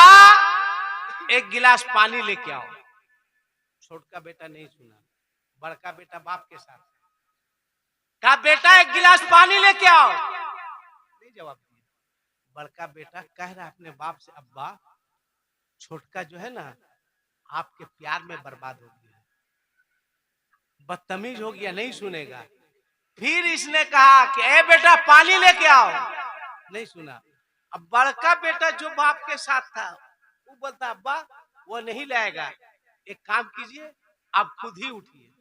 1 गिलास पानी लेके आओ। छोटा बेटा नहीं सुना, बड़का बेटा बाप के साथ कहा बेटा 1 गिलास पानी लेके आओ, नहीं जवाब दिया। बड़का बेटा कह रहा अपने बाप से, अब्बा छोटका जो है ना आपके प्यार में बर्बाद हो गया, बदतमीज हो गया, नहीं सुनेगा। फिर इसने कहा कि ए बेटा पानी लेके आओ, नहीं सुना। अब बड़का बेटा जो बाप के साथ था वो बोलता अब्बा वो नहीं लाएगा, एक काम कीजिए आप खुद ही उठिए।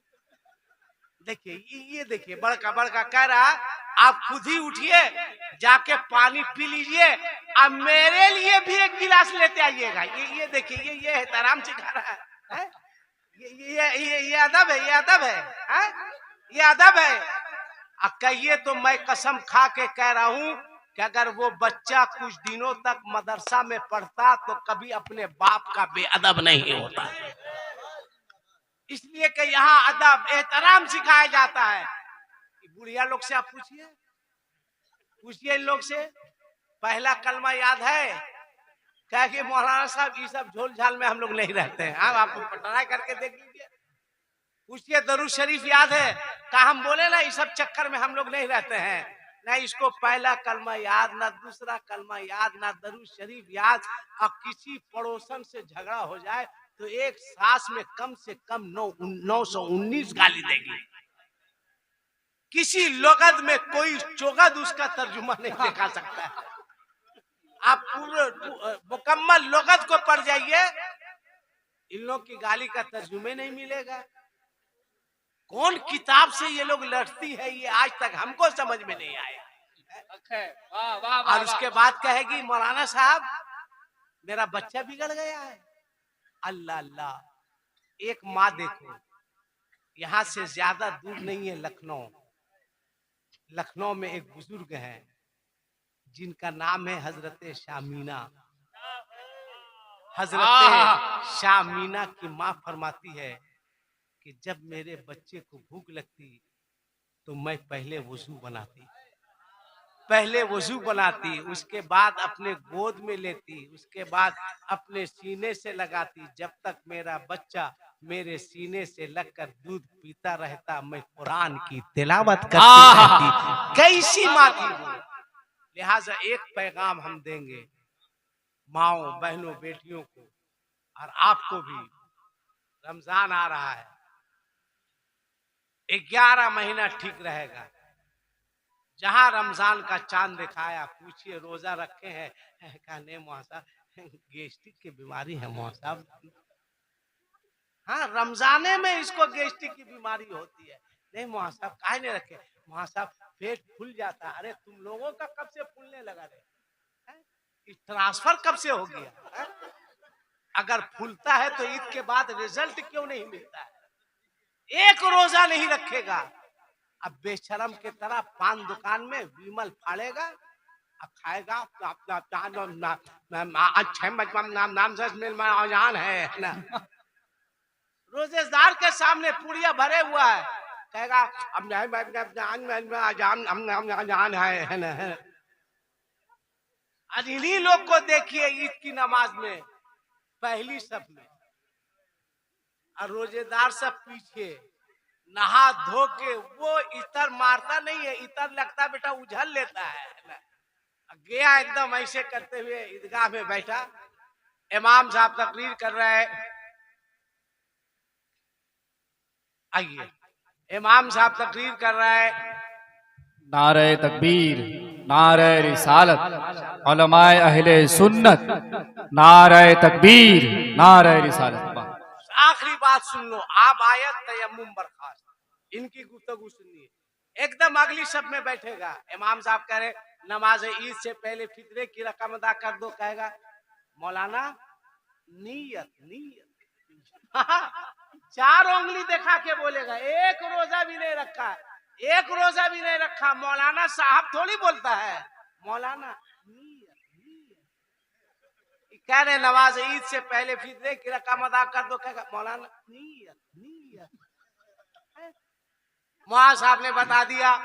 देखिए ये देखिए, बड़का बड़का कह रहा आप खुद ही उठिए, जाके पानी पी लीजिए, अब मेरे लिए भी 1 गिलास लेते आइएगा। ये देखिए, ये एहतराम सिखा रहा है, ये अदब है, ये अदब है, ये अदब है। कहिए तो मैं कसम खा के कह रहा हूं कि अगर वो बच्चा कुछ दिनों तक मदरसा में पढ़ता तो कभी अपने बाप का बेअदब नहीं होता। इसलिए कि यहाँ अदब एहतराम सिखाया जाता है। बुढ़िया लोग से आप पूछिए इन लोग से, पहला कलमा याद है? क्या कि मौलाना साहब ये सब झोल झाल में हम लोग नहीं रहते हैं। आप ट्राई करके देख लीजिए, पूछिए दरूद शरीफ याद है? क्या हम बोले ना इस सब चक्कर में हम लोग नहीं रहते हैं, ना इसको पहला कलमा याद, ना दूसरा कलमा याद, ना दरूद शरीफ याद। और किसी पड़ोसन से झगड़ा हो जाए तो एक सांस में कम से कम 919 गाली देगी। किसी लोगद में कोई चोगद उसका तर्जुमा नहीं देखा सकता है। आप पूरे मुकम्मल लोगद को पढ़ जाइए, इन लोग की गाली का तर्जुमे नहीं मिलेगा। कौन किताब से ये लोग लड़ती है, ये आज तक हमको समझ में नहीं आया। वाह वाह वाह और उसके बाद कहेगी मौलाना साहब मेरा बच्चा बिगड़ गया है। अल्लाह अल्लाह, एक माँ देखो, यहाँ से ज्यादा दूर नहीं है लखनऊ। लखनऊ में एक बुजुर्ग हैं जिनका नाम है हजरत शामीना। हजरत शामीना की माँ फरमाती है कि जब मेरे बच्चे को भूख लगती तो मैं पहले वजू बनाती, उसके बाद अपने गोद में लेती, उसके बाद अपने सीने से लगाती। जब तक मेरा बच्चा मेरे सीने से लगकर दूध पीता रहता, मैं कुरान की तिलावत करती रहती। कैसी माँ थी वो। लिहाजा एक पैगाम हम देंगे माओ, बहनों, बेटियों को और आपको भी। रमजान आ रहा है, 11 महीना ठीक रहेगा। जहां रमजान का चांद दिखाया, पूछिए रोजा रखे हैं, कहा नहीं मौसा साहब गैस्ट्रिक की बीमारी है मौसा साहब। हाँ, रमजाने में इसको गैस्ट्रिक की बीमारी होती है। नहीं मौसा साहब काहे नहीं रखे, मौसा साहब पेट फूल जाता। अरे तुम लोगों का कब से फूलने लगा रे? ट्रांसफर कब से हो गया है? अगर फूलता है तो ईद के बाद रिजल्ट क्यों नहीं मिलता है? एक रोजा नहीं रखेगा, अब बेशरम के तरह पान दुकान में विमल फाड़ेगा, अब खाएगा। नाम से मिल में अजान है ना। रोजेदार के सामने पुड़िया भरे हुआ है, कहेगा अब अजान है ना। आज इन्हीं लोग को देखिए ईद की नमाज में पहली सब में, और रोजेदार सब पीछे नहा धो के। वो इतर मारता नहीं है, इतर लगता बेटा उझल लेता है। गया एकदम ऐसे करते हुए ईदगाह में बैठा, इमाम साहब तकरीर कर रहे हैं। आइए, इमाम साहब तकरीर कर रहे हैं। नारे तकबीर, नारे रिसालत, उलमाए अहले सुन्नत, नारे तकबीर, नारे रिसालत। आखिरी बात सुन लो, आप आयत तयम्मुम बर्खास्त, इनकी गुफ्तगू सुनिए। एकदम अगली सब में बैठेगा, इमाम साहब कह रहे नमाज ईद से पहले फितरे की रकम अदा कर दो, कहेगा मौलाना नीयत नीयत। 4 उंगली दिखा के बोलेगा, एक रोजा भी नहीं रखा, एक रोजा भी नहीं रखा। मौलाना साहब थोड़ी बोलता है, मौलाना नीयत नीयत। कह रहे नमाज ईद से पहले फितरे की रकम अदा कर दो, कहेगा मौलाना नीयत नीयत। मौलाना साहब ने बता दिया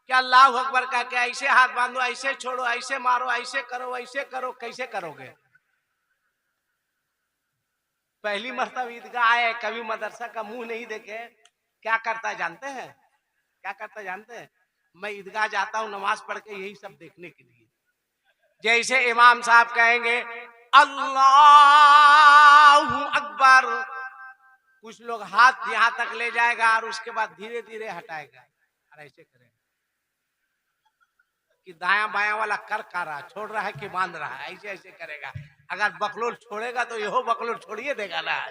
कि अल्लाह अकबर का क्या, ऐसे हाथ बांधो, ऐसे छोड़ो, ऐसे मारो, ऐसे करो, ऐसे करो। कैसे करोगे? पहली मरतबा ईदगाह आए, कभी मदरसा का मुंह नहीं देखे, क्या करता जानते हैं? क्या करता जानते हैं? मैं ईदगाह जाता हूँ नमाज पढ़ के यही सब देखने के लिए। जैसे इमाम साहब कहेंगे अल्लाहू अकबर, कुछ लोग हाथ यहाँ तक ले जाएगा और उसके बाद धीरे धीरे हटाएगा और ऐसे करेगा कि दायां बायां वाला कर रहा, छोड़ रहा है कि बांध रहा है, ऐसे ऐसे करेगा। अगर बकलोल छोड़ेगा तो यहो बकलोल छोड़िए देगा ना।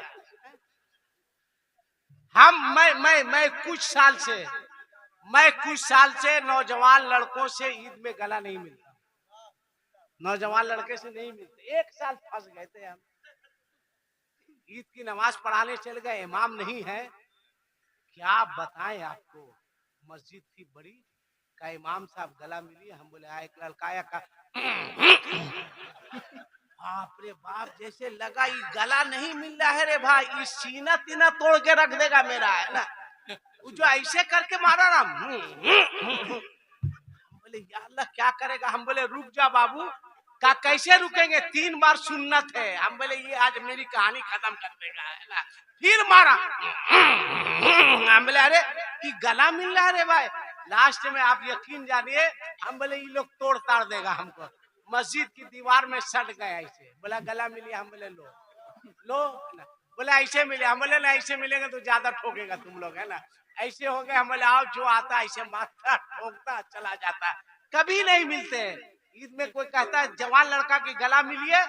मैं कुछ साल से नौजवान लड़कों से ईद में गला नहीं मिलता, नौजवान लड़के से नहीं मिलते। 1 साल फंस गए थे हम, ईद की नमाज पढ़ाने चल गए, इमाम नहीं है। क्या बताएं आपको, मस्जिद थी बड़ी, का इमाम साहब गला मिली, हम बोले एक लड़काया का बाप रे बाप, जैसे लगा ये गला नहीं मिल रहा है रे भाई, ये सीना तीना तोड़ के रख देगा मेरा, है ना। वो जो ऐसे करके मारा ना, बोले या अल्लाह क्या करेगा। हम बोले रुक जा बाबू। का कैसे रुकेंगे, 3 बार सुन्नत है। हम बोले ये आज मेरी कहानी खत्म कर देगा, है ना। फिर मारा, हम बोले अरे ये गला मिल रहा है रे भाई। लास्ट में आप यकीन जानिए, हम बोले ये लोग तोड़ ताड़ देगा हमको। मस्जिद की दीवार में सट गया ऐसे, बोला गला मिली। हम बोले लो लो, बोले ऐसे मिले, हम बोले ना ऐसे मिलेंगे तो ज्यादा ठोकेगा तुम लोग, है ना। ऐसे हो गए, हम बोले आओ, जो आता ऐसे मारता ठोकता चला जाता, कभी नहीं मिलते। ईद में कोई कहता है जवान लड़का की गला मिलिए,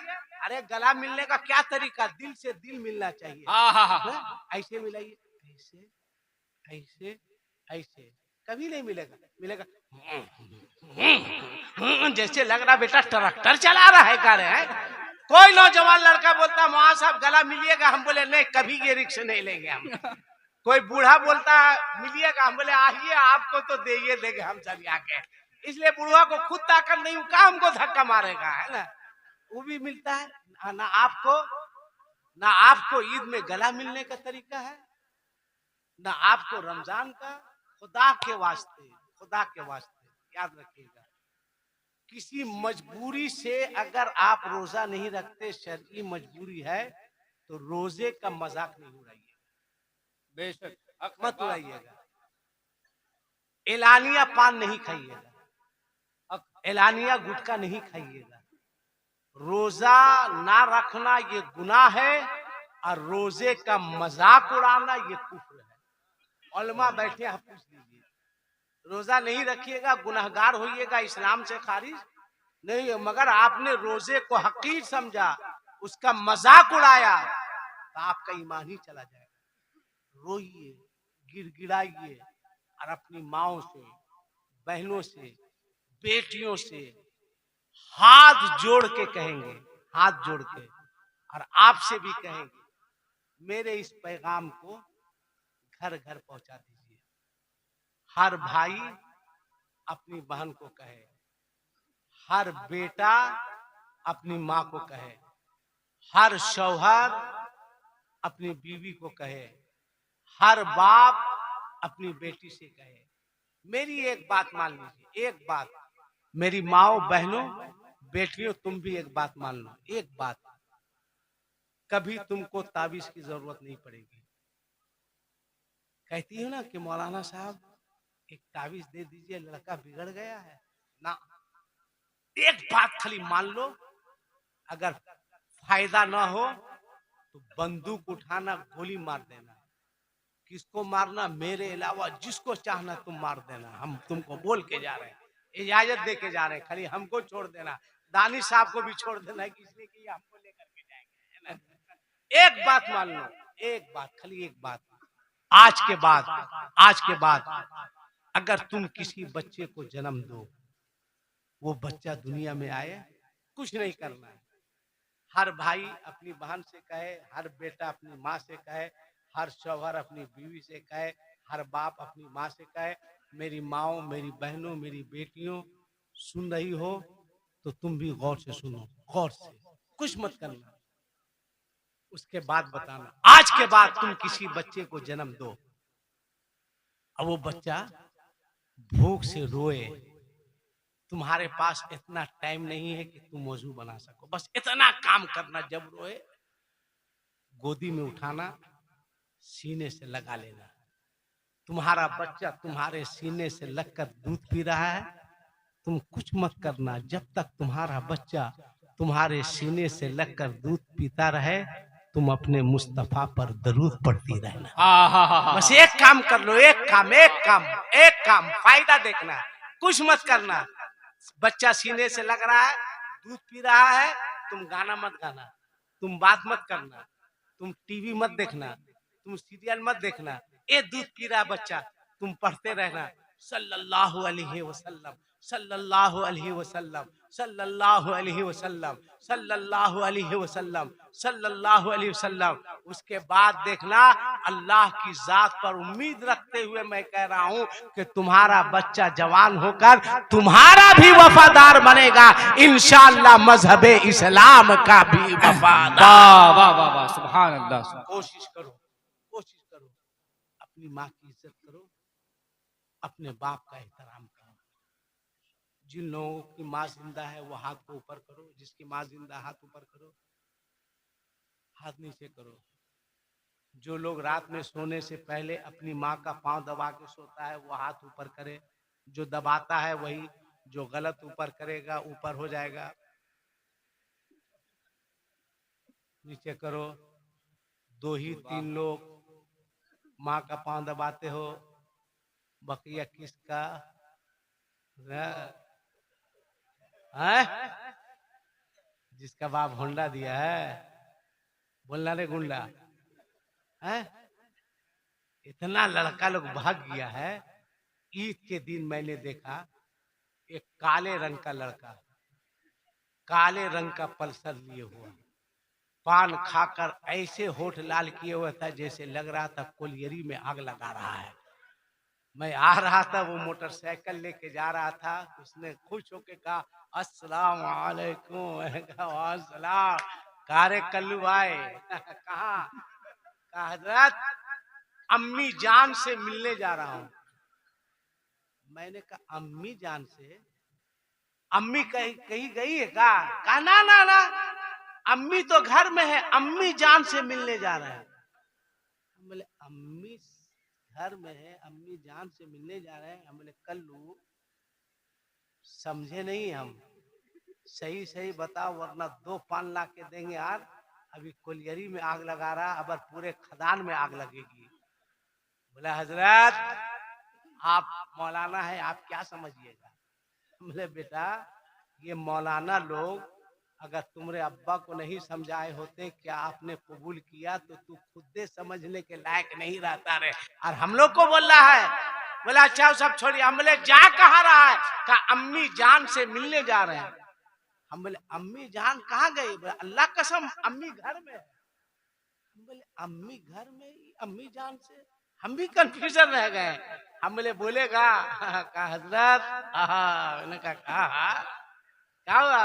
अरे गला मिलने का क्या तरीका, दिल से दिल मिलना चाहिए। हाँ हाँ हाँ हाँ? ऐसे मिलाइए, ऐसे ऐसे ऐसे, कभी नहीं मिलेगा। मिलेगा जैसे लग रहा बेटा ट्रैक्टर चला रहा है, कर है। कोई नौजवान लड़का बोलता वहां साहब गला मिलिएगा, हम बोले नहीं, कभी ये रिक्शा नहीं लेंगे हम। कोई बूढ़ा बोलता मिलिएगा, हम बोले आइए, आपको तो दे ये देंगे हम सब आके। इसलिए बूढ़ा को खुद ताकत नहीं, का हमको धक्का मारेगा, है ना। वो भी मिलता है ना आपको, ना आपको ईद में गला मिलने का तरीका है, ना आपको रमजान का। खुदा के वास्ते, खुदा के वास्ते याद रखिएगा, किसी मजबूरी से अगर आप रोजा नहीं रखते, शर्ई मजबूरी है, तो रोजे का मजाक नहीं उड़ाइए, बेशक मत उड़ाइएगा। एलानिया पान नहीं खाइएगा, एलानिया गुटखा नहीं खाइएगा। रोजा ना रखना ये गुनाह है, और रोजे का मजाक उड़ाना ये कुफ्र है। उलमा बैठे हैं, पूछ लीजिए, रोजा नहीं रखिएगा गुनहगार होइएगा, इस्लाम से खारिज नहीं। मगर आपने रोजे को हकीर समझा, उसका मजाक उड़ाया, तो आपका ईमान ही चला जाएगा। रोइए, गिड़गिड़ाइए, और अपनी माओ से, बहनों से, बेटियों से हाथ जोड़ के कहेंगे, हाथ जोड़ के, और आपसे भी कहेंगे, मेरे इस पैगाम को घर घर पहुंचा दीजिए। हर भाई अपनी बहन को कहे, हर बेटा अपनी माँ को कहे, हर शौहर अपनी बीवी को कहे, हर बाप अपनी बेटी से कहे। मेरी एक बात मान लीजिए, एक बात, मेरी माओ, बहनों, बेटियों, तुम भी एक बात मान लो, एक बात, कभी तुमको ताबीज की जरूरत नहीं पड़ेगी। कहती हो ना कि मौलाना साहब एक ताबीज दे दीजिए, लड़का बिगड़ गया है ना। एक बात खाली मान लो, अगर फायदा ना हो तो बंदूक उठाना, गोली मार देना। किसको मारना, मेरे अलावा जिसको चाहना तुम मार देना। हम तुमको बोल के जा रहे हैं, इजाजत दे के जा रहे हैं, खाली हमको छोड़ देना, दानिश साहब को भी छोड़ देना, इसलिए कि हमको लेकर के जाएंगे, है ना। एक बात मान लो, एक बात, खाली एक बात, आज के बाद, आज के बाद अगर तुम किसी बच्चे को जन्म दो, वो बच्चा दुनिया में आए, कुछ नहीं करना है। हर भाई अपनी बहन से कहे, हर बेटा अपनी माँ से कहे, हर शौहर अपनी बीवी से कहे, हर बाप अपनी माँ से कहे, मेरी माओ, मेरी बहनों, मेरी बेटियों, सुन रही हो तो तुम भी गौर से सुनो, गौर से, कुछ मत करना। उसके बाद बताना, आज के बाद तुम किसी बच्चे को जन्म दो, और वो बच्चा भूख से रोए, तुम्हारे पास इतना टाइम नहीं है कि तुम वजू बना सको, बस इतना काम करना, जब रोए गोदी में उठाना, सीने से लगा लेना। तुम्हारा बच्चा तुम्हारे सीने से लगकर दूध पी रहा है, तुम कुछ मत करना, जब तक तुम्हारा बच्चा तुम्हारे सीने से लगकर दूध पीता रहे, तुम अपने मुस्तफा पर दरूद पढ़ती रहना। हाँ हाँ हाँ बस एक काम कर लो, एक काम, एक काम, एक काम, फायदा देखना, कुछ मत करना। बच्चा सीने से लग रहा है, दूध पी रहा है, तुम गाना मत गाना, तुम बात मत करना, तुम टीवी मत देखना, तुम सीरियल मत देखना। ये दूध पी रहा बच्चा, तुम पढ़ते रहना, सल्लल्लाहु अलैहि वसल्लम, सल्लल्लाहु अलैहि वसल्लम, सल्लल्लाहु अलैहि वसल्लम, सल्लल्लाहु अलैहि वसल्लम, सल्लल्लाहु अलैहि वसल्लम। उसके बाद देखना, अल्लाह की जात पर उम्मीद रखते हुए मैं कह रहा हूं कि तुम्हारा बच्चा जवान होकर तुम्हारा भी वफादार बनेगा, इंशाअल्लाह मजहबे इस्लाम का भी वफादार। वाह वाह वाह वाह, सुभान अल्लाह। कोशिश करो, कोशिश करो, अपनी माँ की इज्जत करो, अपने बाप का एहतराम करो। जिन लोगों की माँ जिंदा है वो हाथ को ऊपर करो, जिसकी माँ जिंदा हाथ ऊपर करो, हाथ नीचे करो। जो लोग रात में सोने से पहले अपनी माँ का पांव दबा के सोता है वो हाथ ऊपर करे, जो दबाता है वही, जो गलत ऊपर करेगा ऊपर हो जाएगा, नीचे करो। दो ही तीन लोग माँ का पांव दबाते हो, बकिया किसका है? जिसका बाप होंडा दिया है, बोलना रे गुंडा है। इतना लड़का लोग भाग गया है। ईद के दिन मैंने देखा एक काले रंग का लड़का, काले रंग का पल्सर लिए हुआ, पान खाकर ऐसे होठ लाल किए हुआ था जैसे लग रहा था कोलियरी में आग लगा रहा है। मैं आ रहा था, वो मोटरसाइकिल लेके जा रहा था। उसने खुश होके कहा अस्सलाम वालेकुम। मैंने कहा वालेकुम। कारे कल्लू भाई कहाँ? कहा हजरत अम्मी जान से मिलने जा रहा हूँ। मैंने कहा अम्मी जान से? अम्मी कहीं कहीं गई है का? कहा ना ना ना, अम्मी तो घर में है, अम्मी जान से मिलने जा रहे हैं। हम बोले अम्मी घर में है, अम्मी जान से मिलने जा रहे हैं। हम बोले कल्लू समझे नहीं हम, सही सही बताओ वरना दो पान ला के देंगे यार। अभी कोलियरी में आग लगा रहा, अब पूरे खदान में आग लगेगी। बोला हजरत आप मौलाना है, आप क्या समझिएगा? बोले बेटा ये मौलाना लोग अगर तुम्हारे अब्बा को नहीं समझाए होते क्या आपने कबूल किया तो तू खुद समझने के लायक नहीं रहता रे। और हम लोग को बोल रहा है। बोला अच्छा सब छोड़िए। हम बोले जा कहाँ रहा है? कहा अम्मी जान से मिलने जा रहे हैं। हम बोले अम्मी जान कहाँ गई? बोले अल्लाह कसम अम्मी घर में है। हम बोले अम्मी घर में, अम्मी जान से? हम भी कंफ्यूजन रह गए। हम बोले बोलेगा? कहा हजरत मैंने कहा क्या हुआ?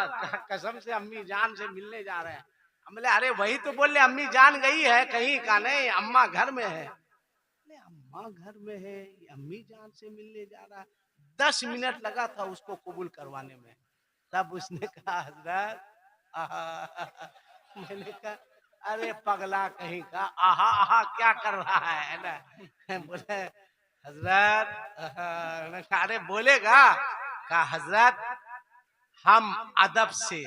कसम से अम्मी जान से मिलने जा रहे हैं। हम बोले अरे वही तो बोल रहे अम्मी जान गई है कहीं का? नहीं अम्मा घर में है। बोले अम्मा घर में है, अम्मी जान से मिलने जा रहा है। 10 मिनट लगा था उसको कबूल करवाने में। तब उसने कहा हजरत मैंने कहा अरे पगला कहीं का, आहा आहा क्या कर रहा है ना? बोले हजरत अरे बोलेगा? कहा हजरत हम अदब से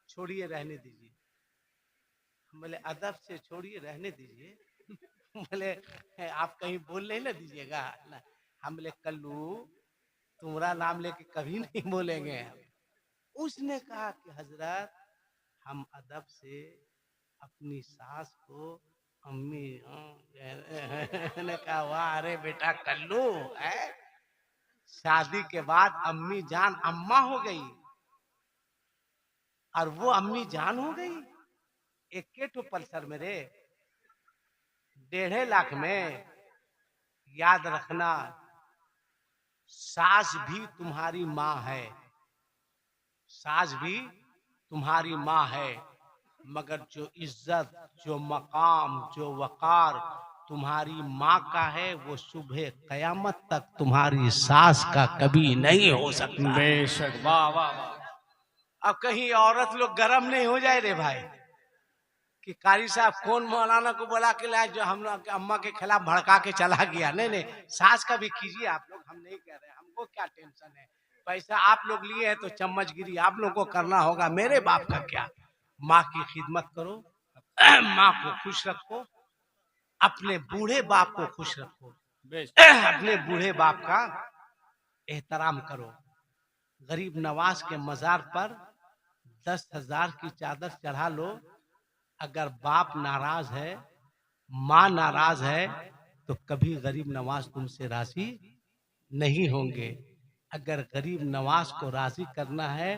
छोड़िए रहने दीजिए। बोले अदब से छोड़िए रहने दीजिए? बोले आप कहीं बोल नहीं ना दीजिएगा ना। हम बोले कल्लू तुम्हारा नाम लेके कभी नहीं बोलेंगे। उसने कहा कि हजरत हम अदब से अपनी सास को अम्मी ने कहा वाह अरे बेटा कल्लू है, शादी के बाद अम्मी जान अम्मा हो गई और वो अम्मी जान हो गई। एक ठो पल्सर मेरे 1.5 लाख में। याद रखना सास भी तुम्हारी माँ है, सास भी तुम्हारी माँ है, मगर जो इज्जत, जो मकाम, जो वकार तुम्हारी माँ का है वो सुबह कयामत तक तुम्हारी सास का कभी नहीं हो सकता। बेशक वाह वाह वाह। अब कहीं औरत लोग गरम नहीं हो जाए रे भाई कि कारी साहब कौन मौलाना को बोला के लाए जो हम लोग अम्मा के खिलाफ भड़का के चला गया। नहीं नहीं सास का भी कीजिए आप लोग, हम नहीं कह रहे, हमको क्या टेंशन है। पैसा आप लोग लिए हैं तो चम्मचगिरी आप लोग को करना होगा, मेरे बाप का क्या। माँ की खिदमत करो, माँ को खुश रखो, अपने बूढ़े बाप को खुश रखो, अपने बूढ़े बाप का एहतराम करो। गरीब नवाज के मजार पर 10,000 की चादर चढ़ा लो। अगर बाप नाराज है, माँ नाराज है तो कभी गरीब नवाज तुमसे राजी नहीं होंगे। अगर गरीब नवाज को राजी करना है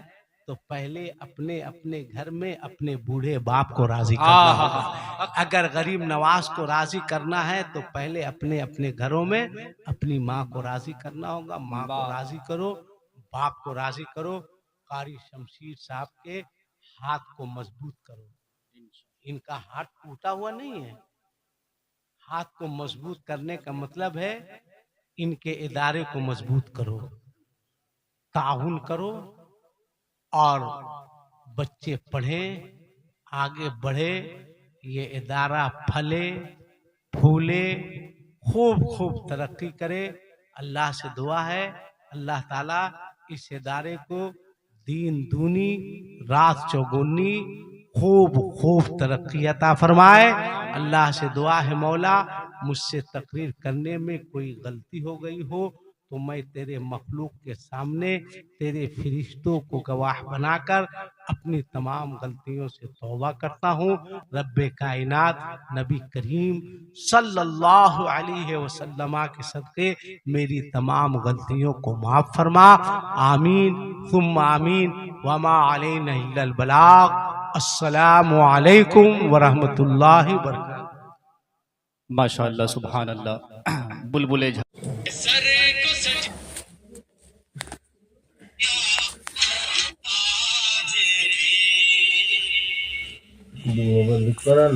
तो पहले अपने अपने घर में अपने बूढ़े बाप को राजी करना होगा। अगर गरीब नवाज को राजी करना है तो पहले अपने अपने घरों में अपनी माँ को राजी करना होगा। माँ को राजी करो, बाप को राजी करो। कारी शमशीर साहब के हाथ को मजबूत करो। इनका हाथ टूटा हुआ नहीं है। हाथ को मजबूत करने का मतलब है इनके इदारे को मजबूत करो, ताउन करो और बच्चे पढ़े, आगे बढ़े, ये इदारा फले फूले, खूब खूब तरक्की करे। अल्लाह से दुआ है अल्लाह ताला इस इदारे को दीन दूनी रात चौगुनी खूब खूब तरक्की अता फरमाए। अल्लाह से दुआ है मौला, मुझसे तकरीर करने में कोई गलती हो गई हो तो मैं तेरे मखलूक के सामने तेरे फरिश्तों को गवाह बनाकर अपनी तमाम गलतियों से तौबा करता हूँ। रब्बे कायनात नबी करीम सल्लल्लाहु अलैहि वसल्लम के सदक़े मेरी तमाम गलतियों को माफ़ फरमा। आमीन सुम्मा आमीन। वमा अलैना इल्लल बलाग। अस्सलामु अलैकुम वरहमतुल्लाहि वबरकातुहू। माशाअल्लाह, सुभान अल्लाह। बुलबुले Dua balik para